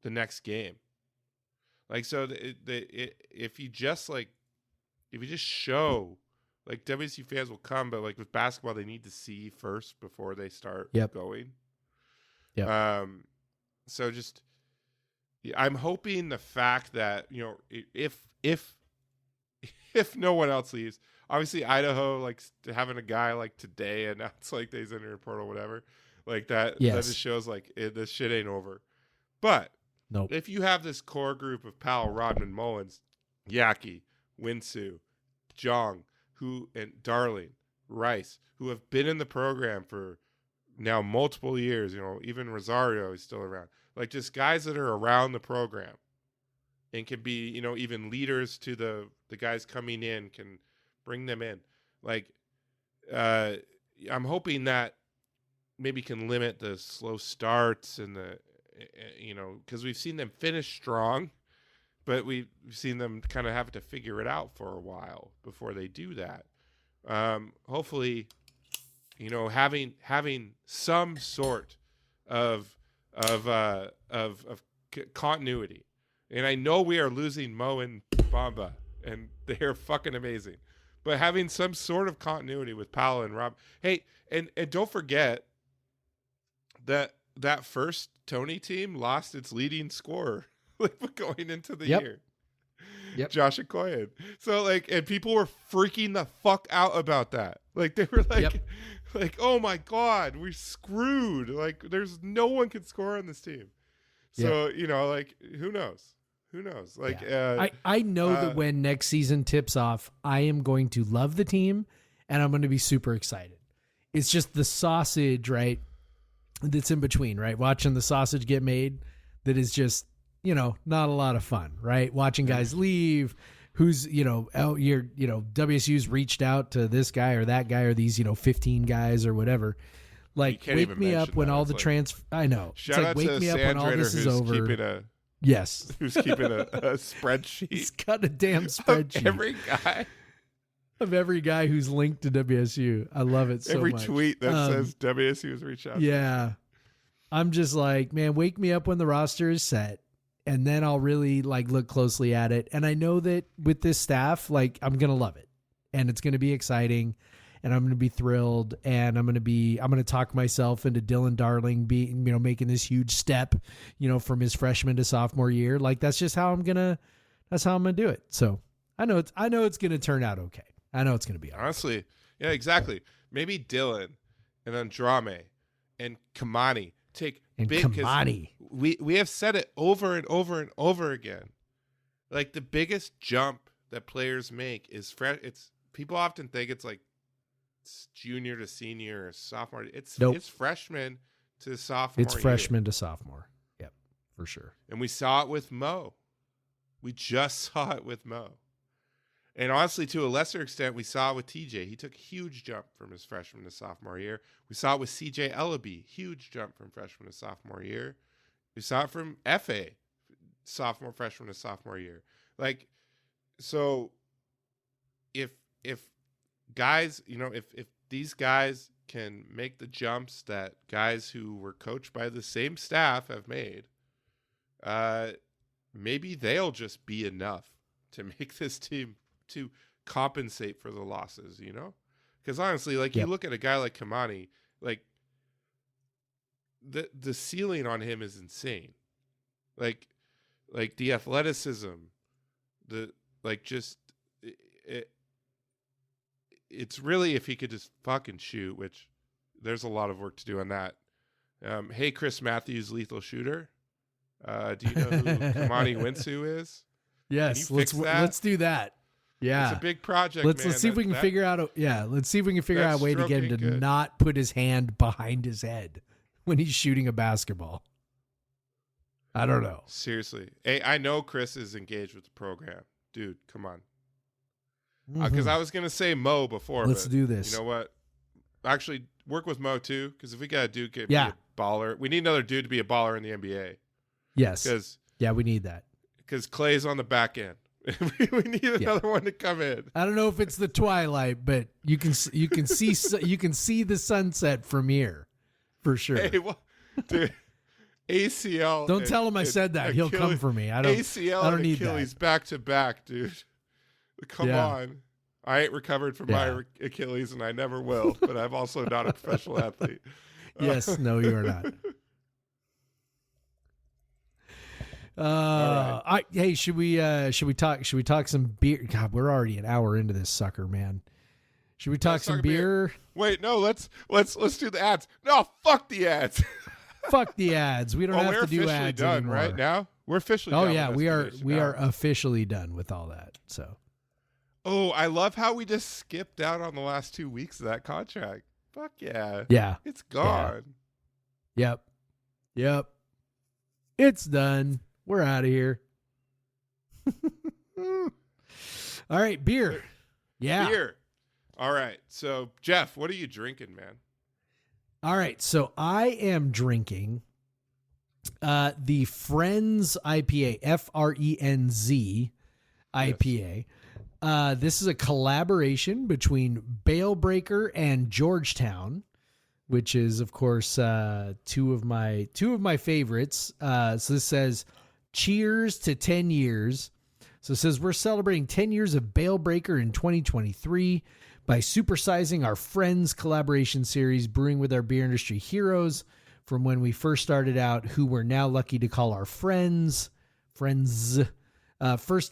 the next game. Like so, if you just show. Like WSU fans will come, but like with basketball, they need to see first before they start going. Yeah. So just, I'm hoping the fact that if no one else leaves, obviously Idaho like having a guy like today announce like they's in the portal, whatever, like that. That just shows like this shit ain't over. But if you have this core group of Powell, Rodman, Mullins, Yaki, Winsu, Jong, and Darling, Rice, who have been in the program for now multiple years, even Rosario is still around. Like just guys that are around the program and can be, even leaders to the guys coming in, can bring them in. Like, I'm hoping that maybe can limit the slow starts and because we've seen them finish strong, but we've seen them kind of have to figure it out for a while before they do that. Hopefully, having some sort of continuity. And I know we are losing Mo and Bamba, and they're fucking amazing. But having some sort of continuity with Powell and Rob. Hey, and don't forget that first Tony team lost its leading scorer going into the year. Yep. Josh Okoye. So and people were freaking the fuck out about that. They were oh my God, we're screwed. There's no one can score on this team. So, who knows? Who knows? I know that when next season tips off, I am going to love the team and I'm going to be super excited. It's just the sausage, right? That's in between, right? Watching the sausage get made that is just, not a lot of fun, right? Watching guys leave, who's, WSU's reached out to this guy or that guy or these, 15 guys or whatever. Wake me up when all the I know. Shout out wake to me up when all this is over. Yes. Who's keeping a spreadsheet. He's got a damn spreadsheet. Of every guy who's linked to WSU. I love it so much. Every tweet that says WSU has reached out. Yeah. I'm just man, wake me up when the roster is set. And then I'll really look closely at it. And I know that with this staff, I'm going to love it. And it's going to be exciting. And I'm going to be thrilled. And I'm going to talk myself into Dylan Darling making this huge step, from his freshman to sophomore year. That's just how I'm going to do it. So I know it's going to turn out okay. I know it's going to be all right. Honestly. Yeah, exactly. Maybe Dylan and Andrame and Kamani take big, Kamani. We have said it over and over and over again. The biggest jump that players make is it's people often think it's junior to senior or sophomore. It's freshman to sophomore. It's freshman to sophomore. Yep, for sure. And we saw it with Mo. We just saw it with Mo. And honestly, to a lesser extent, we saw it with TJ. He took a huge jump from his freshman to sophomore year. We saw it with CJ Ellaby, huge jump from freshman to sophomore year. We saw it from FA, freshman to sophomore year. So if guys, if these guys can make the jumps that guys who were coached by the same staff have made, maybe they'll just be enough to make this team to compensate for the losses, Because honestly, you look at a guy like Kamani, the ceiling on him is insane. The athleticism, it's really, if he could just fucking shoot, which there's a lot of work to do on that. Hey, Chris Matthews, lethal shooter. Do you know who Kamani Winsu is? Yes, let's do that. Yeah, it's a big project. Let's see if we can figure out. Let's see if we can figure out a way to get him to not put his hand behind his head when he's shooting a basketball. I don't know. Seriously, hey, I know Chris is engaged with the program, dude. Come on. Because I was gonna say Mo before. Let's do this. You know what? Actually, work with Mo too. Because if we got a dude be a baller, we need another dude to be a baller in the NBA. Yes. We need that. Because Clay's on the back end. we need another one to come in. I don't know if it's the twilight, but you can see the sunset from here, for sure. Hey, dude, ACL. Don't tell him I said that. He'll come for me. I don't. ACL I don't and need Achilles that. back to back, dude. Come on. I ain't recovered from my Achilles, and I never will. But I'm also not a professional athlete. Yes, no, you are not. Right. Hey, should we talk some beer? God, we're already an hour into this sucker, man. Should we talk some beer? Wait, no, let's do the ads. No, fuck the ads. Fuck the ads. We don't have to do ads done anymore. Right now. We're officially done. Oh yeah, we are officially done with all that. So. Oh, I love how we just skipped out on the last 2 weeks of that contract. Fuck yeah. Yeah. It's gone. Yeah. Yep. It's done. We're out of here. All right, beer. Yeah. Beer. All right. So, Jeff, what are you drinking, man? All right. So, I am drinking The Friends IPA, FRENZ IPA. This is a collaboration between Bale Breaker and Georgetown, which is, of course, two of my favorites. So this says, cheers to 10 years. So it says, we're celebrating 10 years of Bale Breaker in 2023 by supersizing our Friends collaboration series, brewing with our beer industry heroes from when we first started out, who we're now lucky to call our friends. First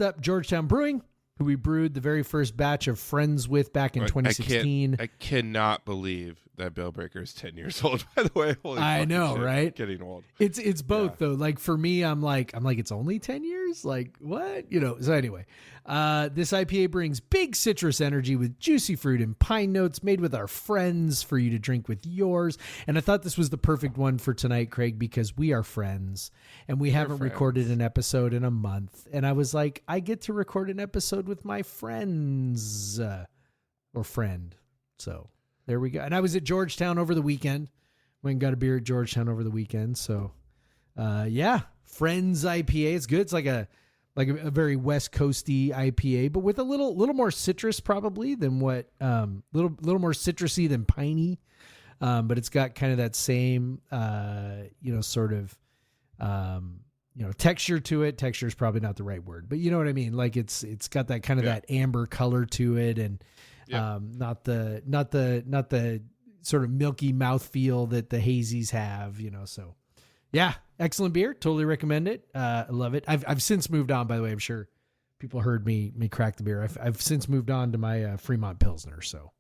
up, Georgetown Brewing, who we brewed the very first batch of Friends with back in 2016. I cannot believe that Bale Breaker is 10 years old, by the way. Holy I know, shit, right? Getting old. It's both though. Like for me, I'm like, it's only 10 years. Like what? So anyway, this IPA brings big citrus energy with juicy fruit and pine notes, made with our friends for you to drink with yours. And I thought this was the perfect one for tonight, Craig, because we are friends and we haven't recorded an episode in a month. And I was like, I get to record an episode with my friends or friend. So there we go. And I was at Georgetown over the weekend. Went and got a beer at Georgetown over the weekend. So, Friends IPA. It's good. It's like a very West Coasty IPA, but with a little more citrus probably than what little more citrusy than piney. But it's got kind of that same sort of texture to it. Texture is probably not the right word, but you know what I mean. Like it's got that kind of that amber color to it, and not the sort of milky mouthfeel that the hazies have, So yeah, excellent beer. Totally recommend it. I love it. I've since moved on, by the way. I'm sure people heard me crack the beer. I've since moved on to my Fremont Pilsner. So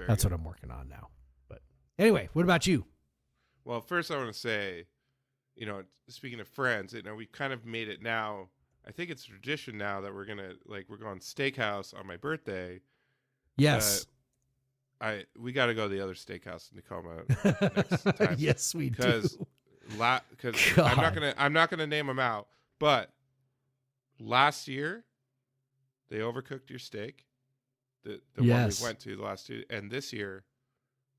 that's what I'm working on now. But anyway, what about you? Well, first I want to say, speaking of friends, we kind of made it now. I think it's a tradition now that we're going steakhouse on my birthday. Yes. We got to go to the other steakhouse in Tacoma next time. Yes, we do. Because I'm not gonna name them out, but last year they overcooked your steak. The one we went to the last two, and this year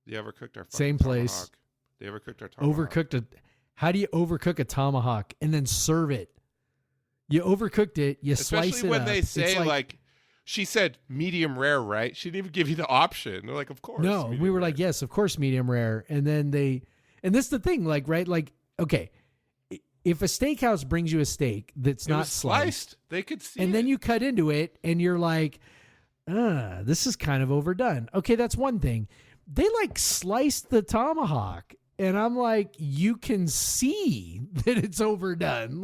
they overcooked our same place. Tomahawk. They overcooked our tomahawk. How do you overcook a tomahawk and then serve it? You overcooked it. You Especially slice it when up. they say like she said medium rare, right? She didn't even give you the option. They're like, of course. No, we were like, yes, of course, medium rare. And then and this is the thing, okay, if a steakhouse brings you a steak that's not sliced, they could see and it. then you cut into it and you're like, this is kind of overdone. Okay, that's one thing. They sliced the tomahawk. And I'm like, you can see that it's overdone.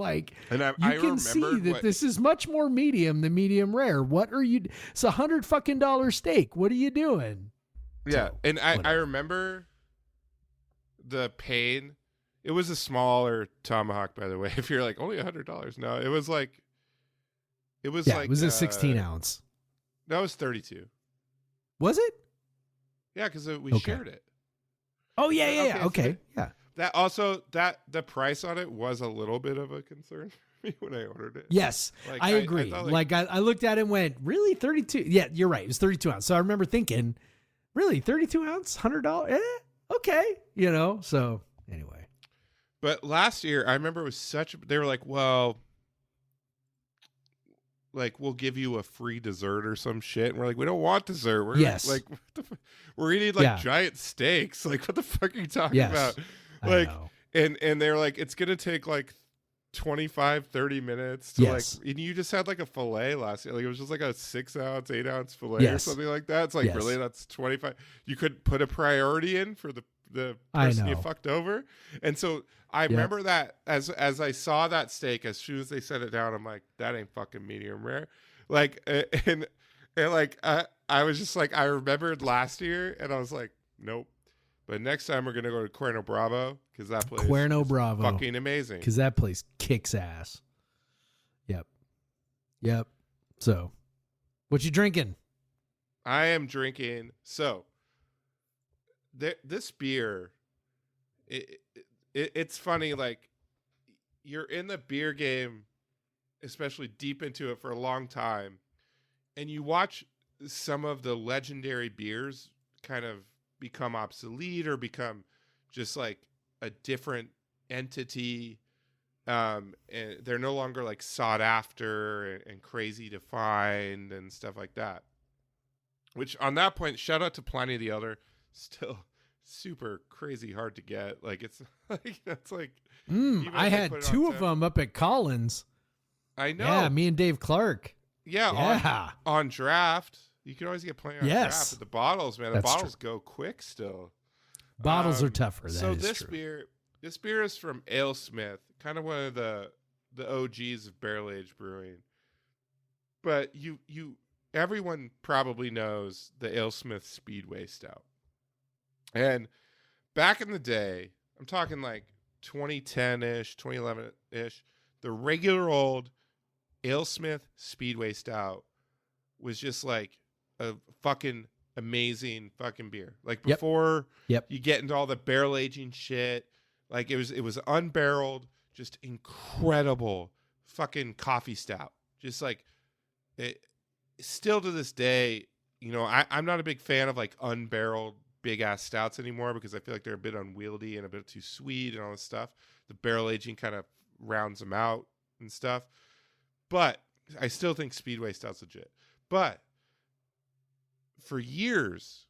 And you can see that this is much more medium than medium rare. What are you? It's $100 steak. What are you doing? Yeah, So, and I remember the pain. It was a smaller tomahawk, by the way. If you're only $100, no, it was it was a 16 ounce. That was 32. Was it? Yeah, because we shared it. Oh yeah. Okay, yeah. That also the price on it was a little bit of a concern for me when I ordered it. Yes, I agree. I looked at it and went, really, 32? Yeah, you're right. It was 32 ounce. So I remember thinking, really, 32 ounce, $100? Okay, So anyway, but last year I remember it was they were like, well, we'll give you a free dessert or some shit. And we're like, we don't want dessert. We're we're eating giant steaks. What the fuck are you talking about? And they're like, it's going to take 25, 30 minutes to and you just had a fillet last year. It was just a 6 ounce, 8 ounce fillet or something like that. It's really, that's 25. You could put a priority in for the person you fucked over. And so I remember that as I saw that steak, as soon as they set it down, I'm like, that ain't fucking medium rare. I was just I remembered last year and I was like, nope. But next time we're going to go to Cuerno Bravo because that place is fucking amazing. Because that place kicks ass. Yep. So, what you drinking? I am drinking. So, this beer, it's funny. You're in the beer game, especially deep into it for a long time, and you watch some of the legendary beers kind of become obsolete or become just a different entity And they're no longer like sought after and crazy to find and stuff like that. Which on that point, shout out to Pliny the Elder, still super crazy hard to get. Like it's like that's like even I if they had put it two on of sale- them up at Collins. I know. Yeah, me and Dave Clark. Yeah, Yeah. on draft. You can always get plenty on Yes. draft. But the bottles, man, the That's bottles go quick still. Bottles are tougher. That So is this true. beer is from AleSmith, kind of one of the OGs of barrel aged brewing. But everyone probably knows the AleSmith Speedway Stout. And back in the day, I'm talking like 2010-ish, 2011-ish, the regular old AleSmith Speedway Stout was just like a fucking amazing fucking beer. Like Yep. before Yep. you get into all the barrel aging shit, like it was unbarreled, just incredible fucking coffee stout. Just like it, still to this day, you know, I'm not a big fan of like unbarreled big ass stouts anymore because I feel like they're a bit unwieldy and a bit too sweet and all this stuff. The barrel aging kind of rounds them out and stuff. But I still think Speedway stout's legit. But for years,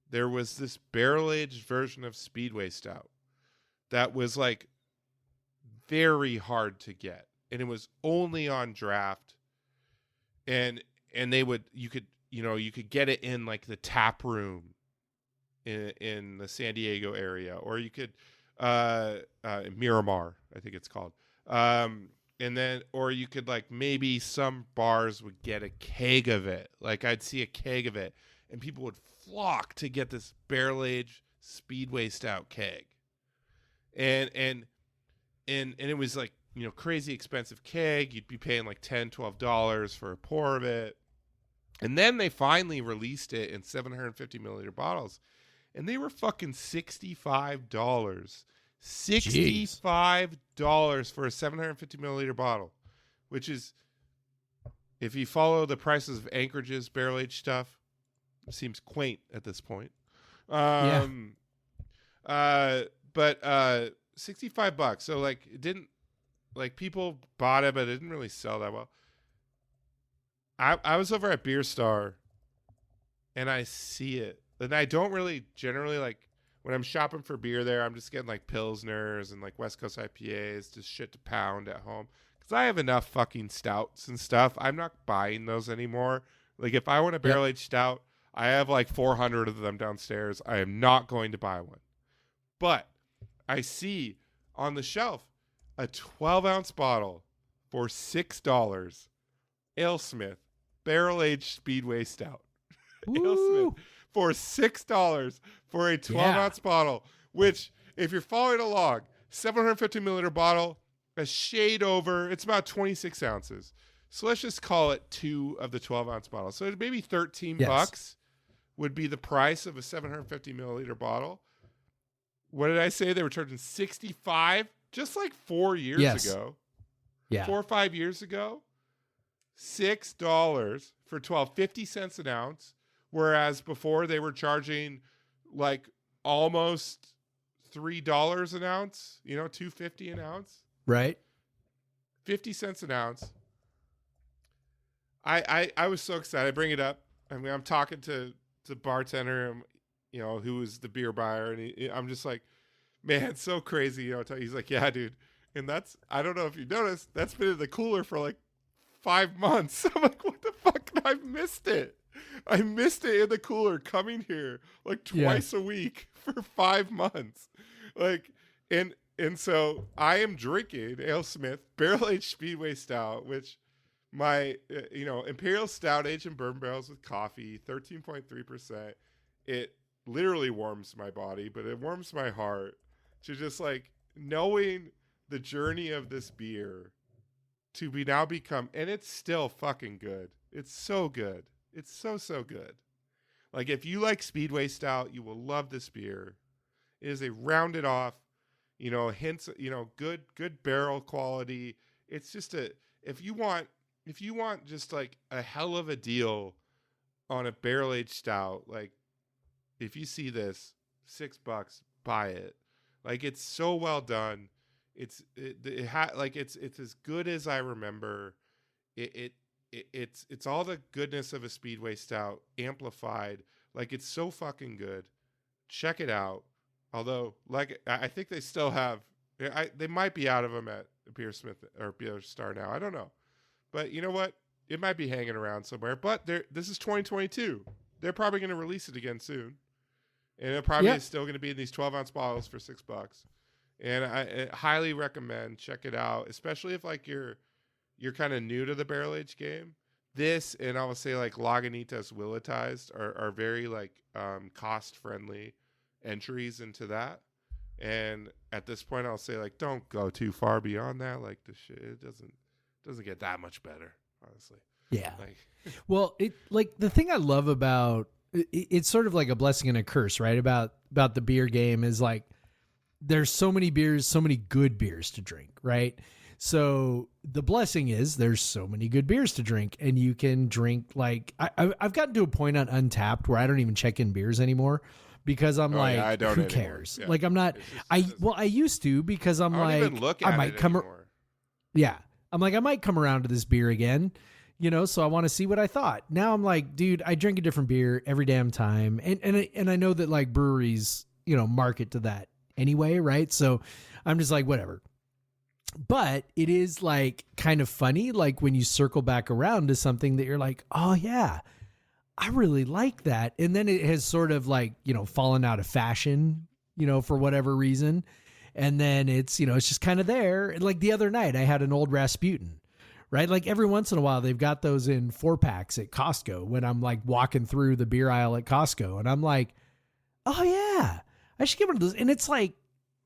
there was this barrel aged version of Speedway stout that was like very hard to get, and it was only on draft. And you could get it in like the tap room in the San Diego area, or you could Miramar, I think it's called. And then, or you could like maybe some bars would get a keg of it. Like I'd see a keg of it, and people would flock to get this barrel aged Speedway stout keg. And it was like, you know, crazy expensive keg. You'd be paying like $10-12 for a pour of it. And then they finally released it in 750 milliliter bottles, and they were fucking $65. $65 for a 750 milliliter bottle, which is, if you follow the prices of Anchorage's barrel aged stuff, it seems quaint at this point. But $65. So like it didn't, like people bought it, but it didn't really sell that well. I was over at Beer Star, and I see it, and I don't really generally like. When I'm shopping for beer there, I'm just getting like Pilsners and like West Coast IPAs, just shit to pound at home. Because I have enough fucking stouts and stuff. I'm not buying those anymore. Like if I want a barrel-aged stout, I have like 400 of them downstairs. I am not going to buy one. But I see on the shelf a 12-ounce bottle for $6. AleSmith barrel-aged Speedway Stout. AleSmith. For $6 for a 12-ounce bottle, which, if you're following along, 750 milliliter bottle, a shade over, it's about 26 ounces. So let's just call it 2 of the 12-ounce bottles. So maybe $13 would be the price of a 750 milliliter bottle. What did I say? They were charging $65 just like 4 years ago. Yeah. 4 or 5 years ago. $6 for 12, 50 cents an ounce. Whereas before they were charging like almost $3 an ounce, you know, $2.50 an ounce. Right. 50 cents an ounce. I was so excited. I bring it up. I mean, I'm talking to the bartender, you know, who was the beer buyer, and I'm just like, man, it's so crazy. You know, he's like, yeah, dude. And that's, I don't know if you noticed, that's been in the cooler for like 5 months. I'm like, what the fuck? I've missed it. I missed it in the cooler coming here like twice a week for 5 months. Like, and so I am drinking AleSmith Barrel Aged Speedway Stout, which my, Imperial Stout aged in bourbon barrels with coffee, 13.3%. It literally warms my body, but it warms my heart to just like knowing the journey of this beer to be now become, and it's still fucking good. It's so good. It's so, so good. Like, if you like Speedway Stout, you will love this beer. It is a rounded off, hints, good barrel quality. It's just if you want just like a hell of a deal on a barrel aged stout, like if you see this, $6, buy it. Like, it's so well done. it's as good as I remember. It's all the goodness of a Speedway stout amplified. Like, it's so fucking good. Check it out. Although, like, I think they still have. They might be out of them at Beer Smith or Beer Star now. I don't know, but you know what? It might be hanging around somewhere. But this is 2022. They're probably going to release it again soon, and it probably is still going to be in these 12-ounce bottles for $6. And I highly recommend check it out, especially if like you're kind of new to the barrel age game. This, and I would say like Lagunitas Willetized are very like cost friendly entries into that. And at this point, I'll say like don't go too far beyond that. Like the shit, it doesn't get that much better, honestly. Yeah. Like, well, it like the thing I love about it's sort of like a blessing and a curse, right? About the beer game is like there's so many beers, so many good beers to drink, right? So the blessing is there's so many good beers to drink, and you can drink like I've gotten to a point on Untapped where I don't even check in beers anymore because I'm like, I don't who anymore. cares? Yeah. Like I'm not. I used to because I'm I don't like even look at I might it come. anymore. Yeah, I'm like I might come around to this beer again. You know, so I want to see what I thought. Now I'm like, dude, I drink a different beer every damn time, and I know that like breweries, you know, market to that anyway, right? So I'm just like, whatever. But it is like kind of funny, like when you circle back around to something that you're like, oh yeah, I really like that, and then it has sort of like, you know, fallen out of fashion, you know, for whatever reason, and then it's, you know, it's just kind of there. And like the other night, I had an old Rasputin. Right? Like every once in a while, they've got those in 4-packs at Costco when I'm like walking through the beer aisle at Costco, and I'm like, oh yeah, I should get one of those. And it's like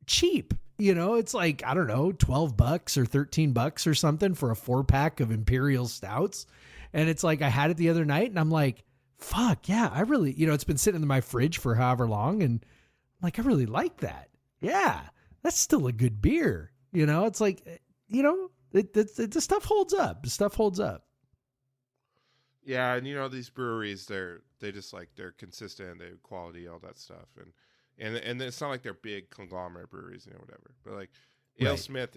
cheap, you know, it's like, I don't know, $12 or $13 or something for a 4-pack of Imperial Stouts. And it's like, I had it the other night and I'm like, fuck yeah, I really, you know, it's been sitting in my fridge for however long. And I'm like, I really like that. Yeah. That's still a good beer. You know, it's like, you know, the stuff holds up. The stuff holds up. Yeah, and you know these breweries, they're consistent, they have quality, all that stuff, and it's not like they're big conglomerate breweries, you know, whatever. But like AleSmith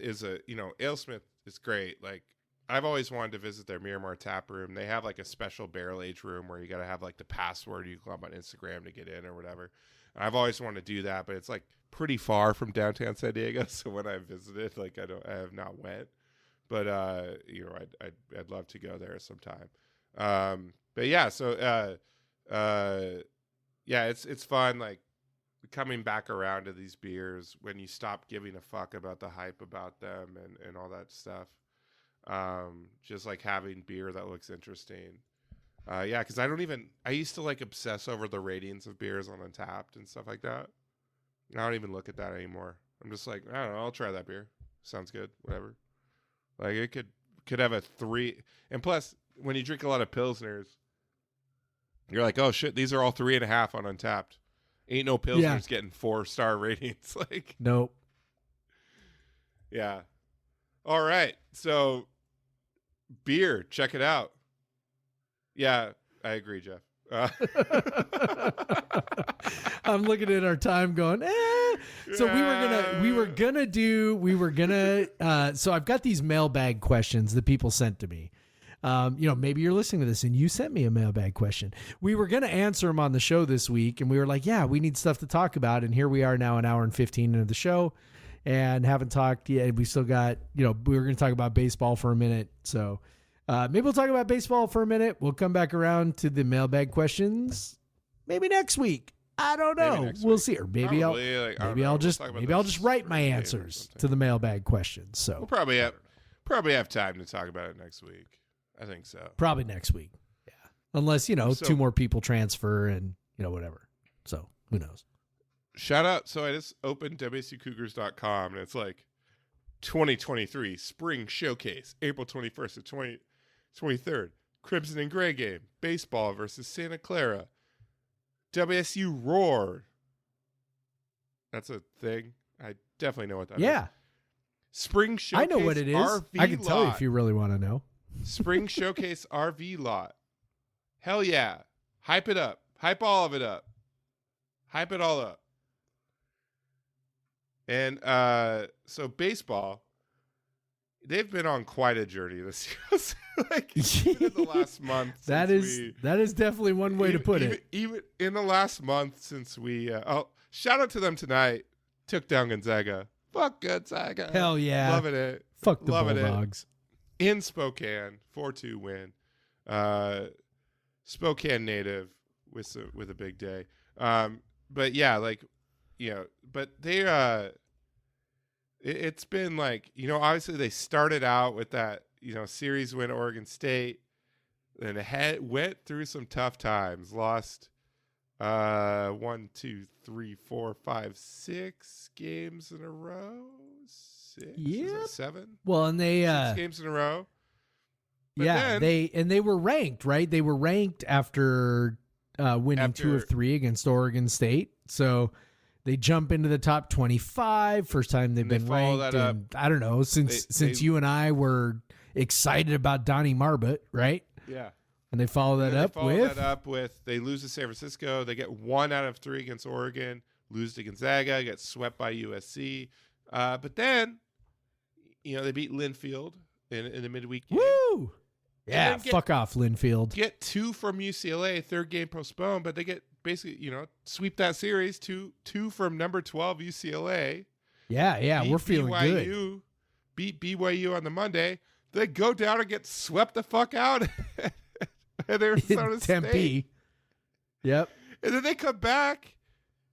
AleSmith is great. Like I've always wanted to visit their Miramar tap room. They have like a special barrel age room where you got to have like the password you go up on Instagram to get in or whatever. I've always wanted to do that, but it's like pretty far from downtown San Diego. So when I visited, like I have not went. But you know, I'd love to go there sometime. But yeah, so yeah, it's fun, like coming back around to these beers when you stop giving a fuck about the hype about them and all that stuff. Just like having beer that looks interesting. Yeah, because I used to like obsess over the ratings of beers on Untapped and stuff like that. I don't even look at that anymore. I'm just like, I don't know, I'll try that beer. Sounds good, whatever. Like it could have a 3, and plus when you drink a lot of Pilsners, you're like, oh shit, these are all 3.5 on Untapped. Ain't no Pilsners getting 4-star ratings. Like, nope. Yeah. All right. So beer, check it out. Yeah, I agree, Jeff. I'm looking at our time going, So so I've got these mailbag questions that people sent to me. You know, maybe you're listening to this and you sent me a mailbag question. We were going to answer them on the show this week, and we were like, yeah, we need stuff to talk about. And here we are now, an hour and 15 into the show, and haven't talked yet. We still got, you know, we were going to talk about baseball for a minute. So maybe we'll talk about baseball for a minute. We'll come back around to the mailbag questions maybe next week. I don't know. We'll see. Or maybe I'll just write my answers to the mailbag questions. So we'll probably have time to talk about it next week. I think so. Probably next week. Yeah. Unless, you know, 2 more people transfer and, you know, whatever. So who knows? Shout out. So I just opened WSUCougars.com and it's like 2023 Spring Showcase, April 21st to 23rd. Crimson and Gray game. Baseball versus Santa Clara. WSU Roar. That's a thing. I definitely know what that is. Yeah. Spring Showcase. I know what it is. RV I can tell you lot. if you really want to know. Spring Showcase RV lot. Hell yeah. Hype it up. Hype all of it up. Hype it all up. And so baseball, they've been on quite a journey this year. Like even in the last month. That is definitely one way to put it. Even in the last month since we shout out to them tonight. Took down Gonzaga. Fuck Gonzaga. Hell yeah. Loving it. Fuck the Loving Bulldogs. It. In Spokane, 4-2 win. Spokane native with a big day. But yeah, like, you know, but they it's been like, you know, obviously they started out with that, you know, series win Oregon State, then went through some tough times, lost 1, 2, 3, 4, 5, 6 games in a row. 6? Yeah. Is it 7? Well, and they 6 games in a row. But yeah, then, they were ranked, right? They were ranked after winning 2 of 3 against Oregon State. So they jump into the top 25. First time they've been ranked. And I don't know, since you and I were excited about Donnie Marbut, right? Yeah. And they follow that up with they lose to San Francisco. They get 1 out of 3 against Oregon, lose to Gonzaga, get swept by USC. But then, you know, they beat Linfield in the midweek game. Woo! Yeah, fuck off, Linfield. Get 2 from UCLA, third game postponed, but they get basically, you know, sweep that series. 2 from number 12 UCLA. Yeah, we're feeling BYU, good. Beat BYU on the Monday. They go down and get swept the fuck out at Arizona Tempe. State. Yep. And then they come back.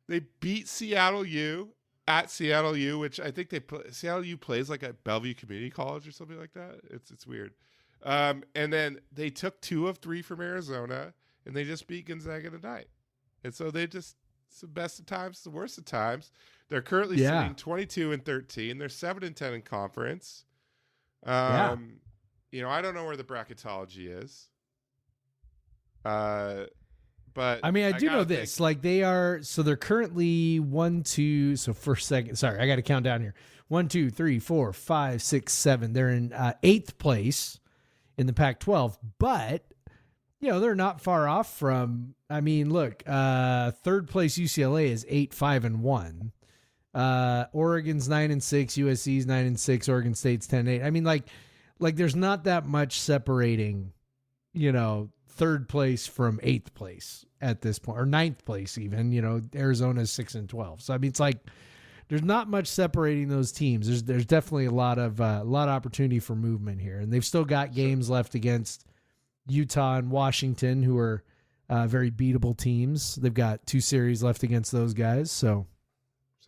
They beat Seattle U at Seattle U, which I think they play. Seattle U plays like at Bellevue Community College or something like that. It's weird. And then they took 2 of 3 from Arizona, and they just beat Gonzaga tonight. And so they just, it's the best of times, it's the worst of times. They're currently sitting 22-13. They're 7-10 in conference. You know, I don't know where the bracketology is. But I mean, I do know this. Like they're currently 1, 2. So first, second. Sorry, I got to count down here. 1, 2, 3, 4, 5, 6, 7. They're in 8th place in the Pac-12, but you know they're not far off from. I mean, look, 3rd place UCLA is 8-5-1. Oregon's 9-6, USC's 9-6, Oregon State's 10-8. I mean, like there's not that much separating, you know, 3rd place from 8th place at this point, or 9th place even. You know, Arizona's 6-12. So I mean, it's like there's not much separating those teams. There's definitely a lot of opportunity for movement here, and they've still got games left against Utah and Washington, who are very beatable teams. They've got 2 series left against those guys, so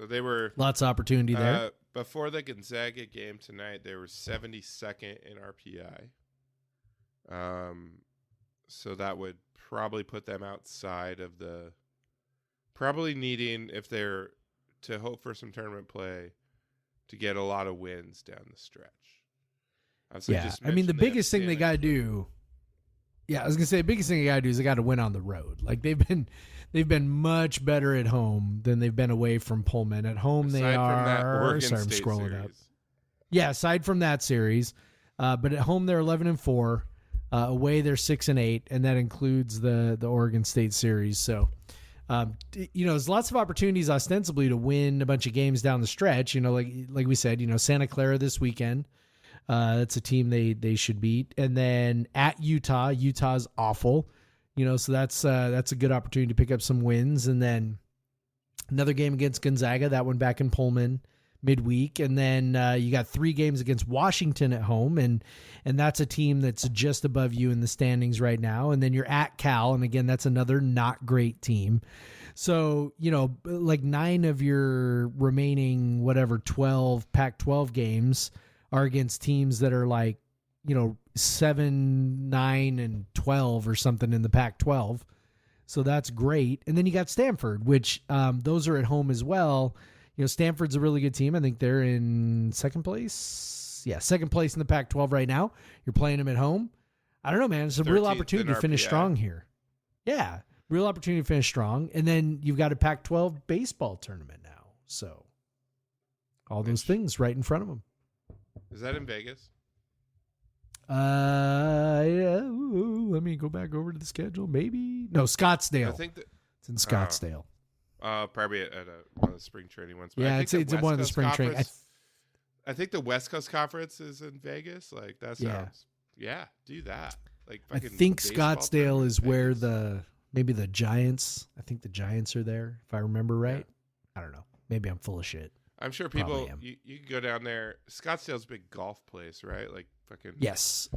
they were lots of opportunity there. Before the Gonzaga game tonight, they were 72nd in RPI. So that would probably put them outside of probably needing, if they're to hope for some tournament play, to get a lot of wins down the stretch. I mean, the biggest thing they got to do. Yeah, I was gonna say the biggest thing they got to do is they got to win on the road. Like they've been much better at home than they've been away from Pullman. At home, aside they from are. That Oregon sorry, I'm State scrolling series. up. Yeah, aside from that series, but at home they're 11-4. Away they're 6-8, and that includes the Oregon State series. So, you know, there's lots of opportunities ostensibly to win a bunch of games down the stretch. You know, like we said, you know, Santa Clara this weekend. That's a team they should beat, and then at Utah's awful. You know, so that's a good opportunity to pick up some wins, and then another game against Gonzaga. That one back in Pullman midweek, and then you got 3 games against Washington at home, and that's a team that's just above you in the standings right now. And then you're at Cal, and again, that's another not great team. So, you know, like 9 of your remaining 12 Pac-12 games are against teams that are like, you know, 7, 9, and 12 or something in the Pac-12. So that's great. And then you got Stanford, which those are at home as well. You know, Stanford's a really good team. I think they're in 2nd place. Yeah, 2nd place in the Pac-12 right now. You're playing them at home. I don't know, man. It's a real opportunity to finish strong here. Yeah, real opportunity to finish strong. And then you've got a Pac-12 baseball tournament now. So all those things right in front of them. Is that in Vegas? Yeah. Let me go back over to the schedule. Maybe. No, Scottsdale. I think it's in Scottsdale. Probably at one of the spring training ones. But Yeah, I think it's one of the spring training. I think the West Coast Conference is in Vegas. Like that sounds. Yeah, do that. Like I fucking think baseball Scottsdale tournament is in where Vegas. maybe the Giants. I think the Giants are there, if I remember right. I don't know. Maybe I'm full of shit. I'm sure Probably people am. you can go down there. Scottsdale's a big golf place, right? Like fucking Yes.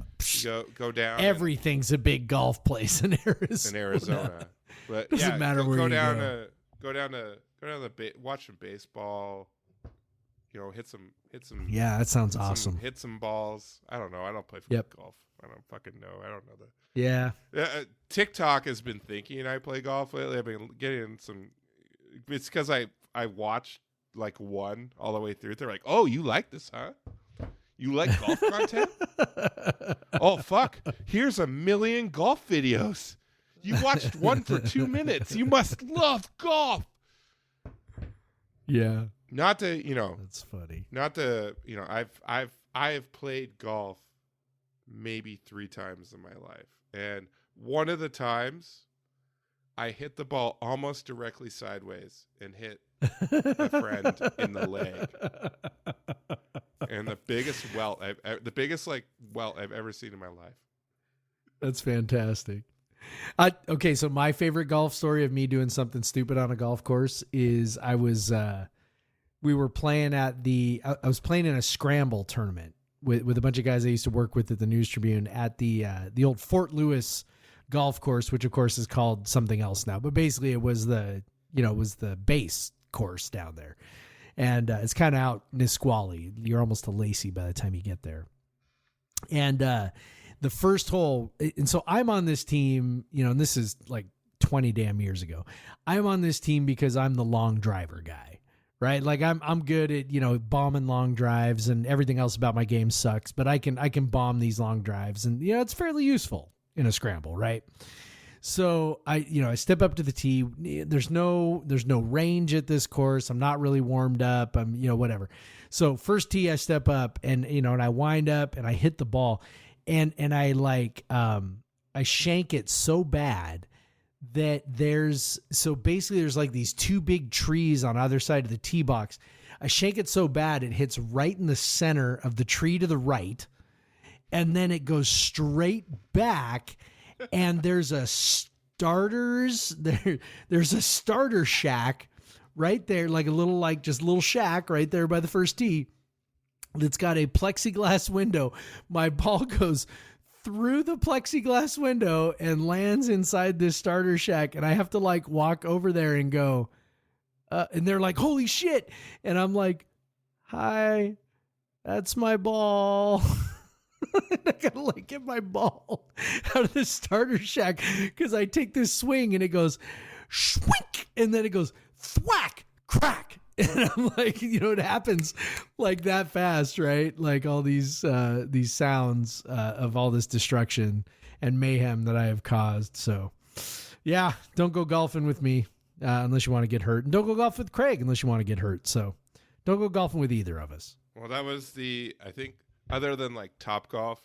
You go down. Everything's a big golf place in Arizona. in Arizona. But Doesn't yeah, matter where go you down go. go down to watch some baseball. You know, hit some. Yeah, that sounds awesome. Hit some balls. I don't know. I don't play golf. I don't fucking know. I don't know the. Yeah. TikTok has been thinking I play golf lately. I've been getting some. It's because I watched like one all the way through. They're like, "Oh, you like this, huh? You like golf content? Oh fuck! Here's 1 million golf videos. You watched one for 2 minutes. You must love golf." Yeah. Not to, That's funny. not to, I have played golf maybe 3 times in my life. And one of the times I hit the ball almost directly sideways and hit a friend in the leg. And the biggest welt I've ever seen in my life. That's fantastic. Okay, so my favorite golf story of me doing something stupid on a golf course is we were playing I was playing in a scramble tournament with a bunch of guys I used to work with at the News Tribune at the old Fort Lewis golf course, which of course is called something else now, but basically it was the base course down there. And it's kind of out Nisqually. You're almost to Lacey by the time you get there. And the first hole, and so I'm on this team, and this is like 20 damn years ago. I'm on this team because I'm the long driver guy, right? Like I'm good at, bombing long drives, and everything else about my game sucks, but I can bomb these long drives, and it's fairly useful in a scramble, right? So I step up to the tee. There's no range at this course. I'm not really warmed up. I'm, whatever. So first tee, I step up and I wind up and I hit the ball, and I I shank it so bad that there's like these 2 big trees on either side of the tee box. I shank it so bad it hits right in the center of the tree to the right, and then it goes straight back. And there's a there's a starter shack right there, like a little shack right there by the first tee that's got a plexiglass window. My ball goes through the plexiglass window and lands inside this starter shack, and I have to walk over there and go, and they're like, "Holy shit!" And I'm like, "Hi, that's my ball." I gotta get my ball out of the starter shack because I take this swing and it goes shwink, and then it goes thwack, crack, and I'm like, it happens like that fast, right? Like all these sounds of all this destruction and mayhem that I have caused. So yeah, don't go golfing with me unless you want to get hurt, and don't go golf with Craig unless you want to get hurt. So don't go golfing with either of us. Well, that was I think, other than Top Golf,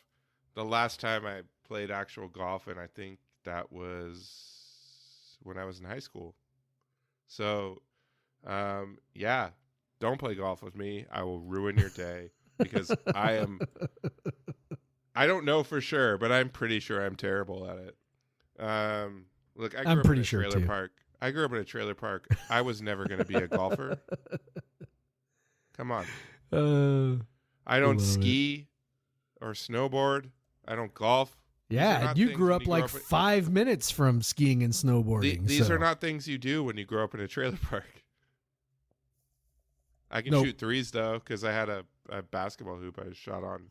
the last time I played actual golf, and I think that was when I was in high school. So, yeah, don't play golf with me. I will ruin your day because I don't know for sure, but I'm pretty sure I'm terrible at it. Look, I grew up in a trailer park. I grew up in a trailer park. I was never going to be a golfer. Come on. I don't ski or snowboard. I don't golf. Yeah, you grew up 5 minutes from skiing and snowboarding. These are not things you do when you grow up in a trailer park. I can shoot threes, though, because I had a basketball hoop I shot on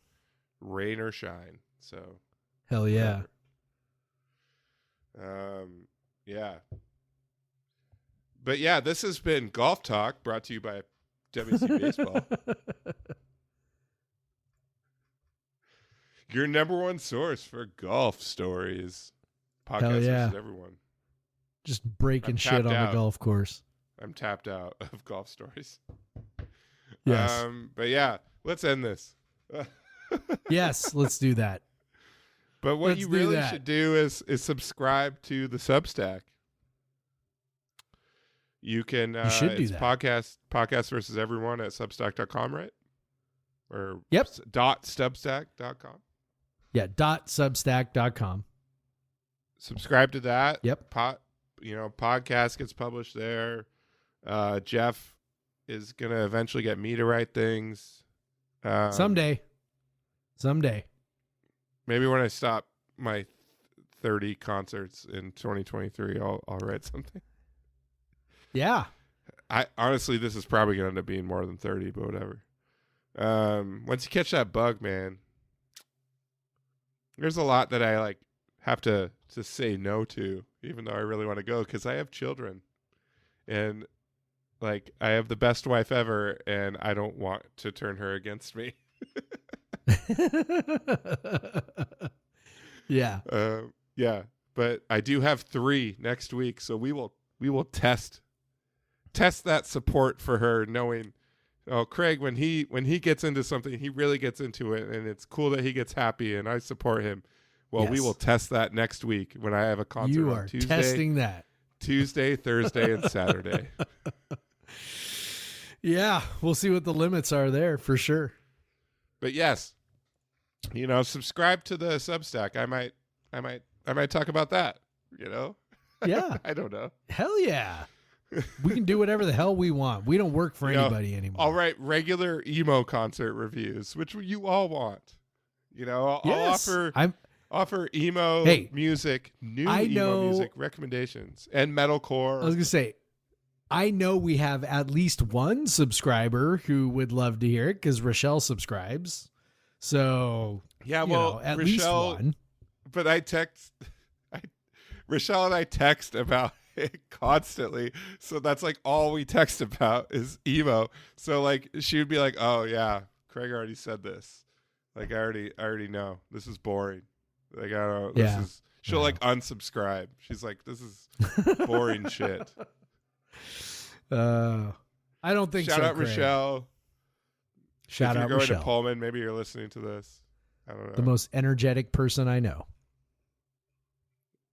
rain or shine. So, hell yeah. Yeah. But yeah, this has been Golf Talk, brought to you by WSU Baseball. Your number one source for golf stories. Podcast versus everyone. Just breaking shit on the golf course. I'm tapped out of golf stories. Yes. But yeah, let's end this. Yes, let's do that. But what you really should do is subscribe to the Substack. You can You should do it's that. podcast versus everyone at substack.com, right? Or Yep. .substack.com. Yeah, .substack.com. Subscribe to that. Yep. Podcast gets published there. Jeff is gonna eventually get me to write things. Someday. Maybe when I stop my 30 concerts in 2023, I'll write something. Yeah. I honestly, this is probably gonna end up being more than 30, but whatever. Once you catch that bug, man, there's a lot that I like have to say no to, even though I really want to go, because I have children, and like I have the best wife ever, and I don't want to turn her against me. Yeah. Yeah, but I do have 3 next week, so we will test that support for her, knowing, oh, Craig, when he gets into something, he really gets into it, and it's cool that he gets happy, and I support him. Well, we Yes. will test that next week when I have a concert You on are Tuesday, testing that. Thursday, and Saturday. Yeah, we'll see what the limits are there for sure. But yes, subscribe to the Substack. I might talk about that. Yeah. I don't know. Hell yeah. We can do whatever the hell we want. We don't work for You know, anybody anymore. I'll write regular emo concert reviews, which you all want. I'll Yes. offer emo music, I emo know- music recommendations, and metalcore. I was going to say, I know we have at least one subscriber who would love to hear it because Rochelle subscribes. So, yeah, you well, know, at Rochelle, least one. But Rochelle and I text about it constantly. So that's like all we text about is emo. So like she would be like, "Oh yeah, Craig already said this. Like I already know. This is boring. Like I don't know. Yeah. She'll like unsubscribe. She's like, this is boring shit." I don't think Shout so. out Craig. Rochelle. Shout if out you're going Rochelle. to Pullman, maybe you're listening to this. I don't know. The most energetic person I know.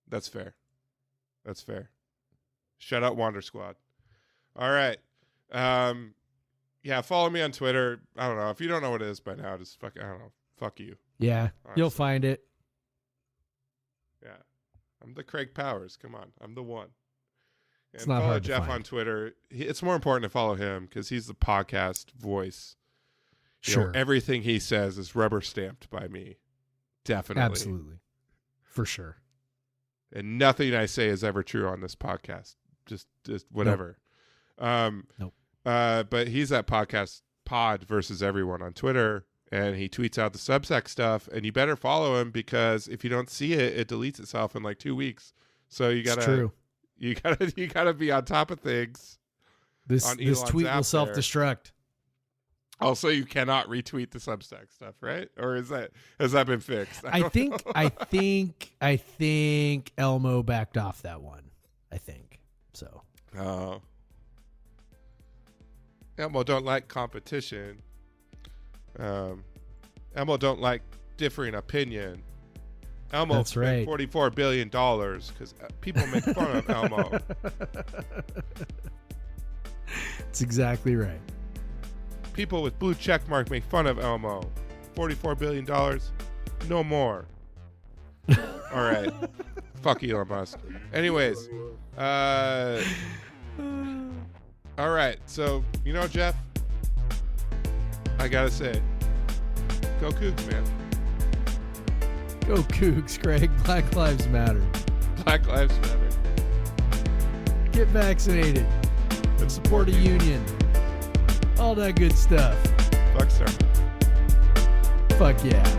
That's fair. Shout out Wander Squad. All right. Yeah, follow me on Twitter. I don't know. If you don't know what it is by now, just I don't know. Fuck you. Yeah, you'll Honestly. find it. Yeah. I'm the Craig Powers. Come on. I'm the one. And It's not follow hard to Jeff find. on Twitter. It's more important to follow him because he's the podcast voice. Sure. Everything he says is rubber stamped by me. Definitely. Absolutely. For sure. And nothing I say is ever true on this podcast. Just whatever. Nope. But he's at pod versus everyone on Twitter, and he tweets out the Substack stuff, and you better follow him because if you don't see it, it deletes itself in like 2 weeks. So you It's gotta true. you gotta be on top of things. This on this Elon's tweet app will there. self-destruct. Also, you cannot retweet the Substack stuff, right? Or has that been fixed? I don't think know. I think Elmo backed off that one. I think. So, Oh. Elmo don't like competition. Elmo don't like differing opinion. Elmo That's spent right. $44 billion because people make fun of Elmo. That's exactly right. People with blue check mark make fun of Elmo. $44 billion, no more. All right. Fuck Elon Musk. Anyways, all right. So, Jeff, I gotta say, go Cougs, man. Go Cougs, Craig. Black Lives Matter. Black Lives Matter. Get vaccinated. And Support a union. All that good stuff. Fuck Starbucks. Fuck yeah.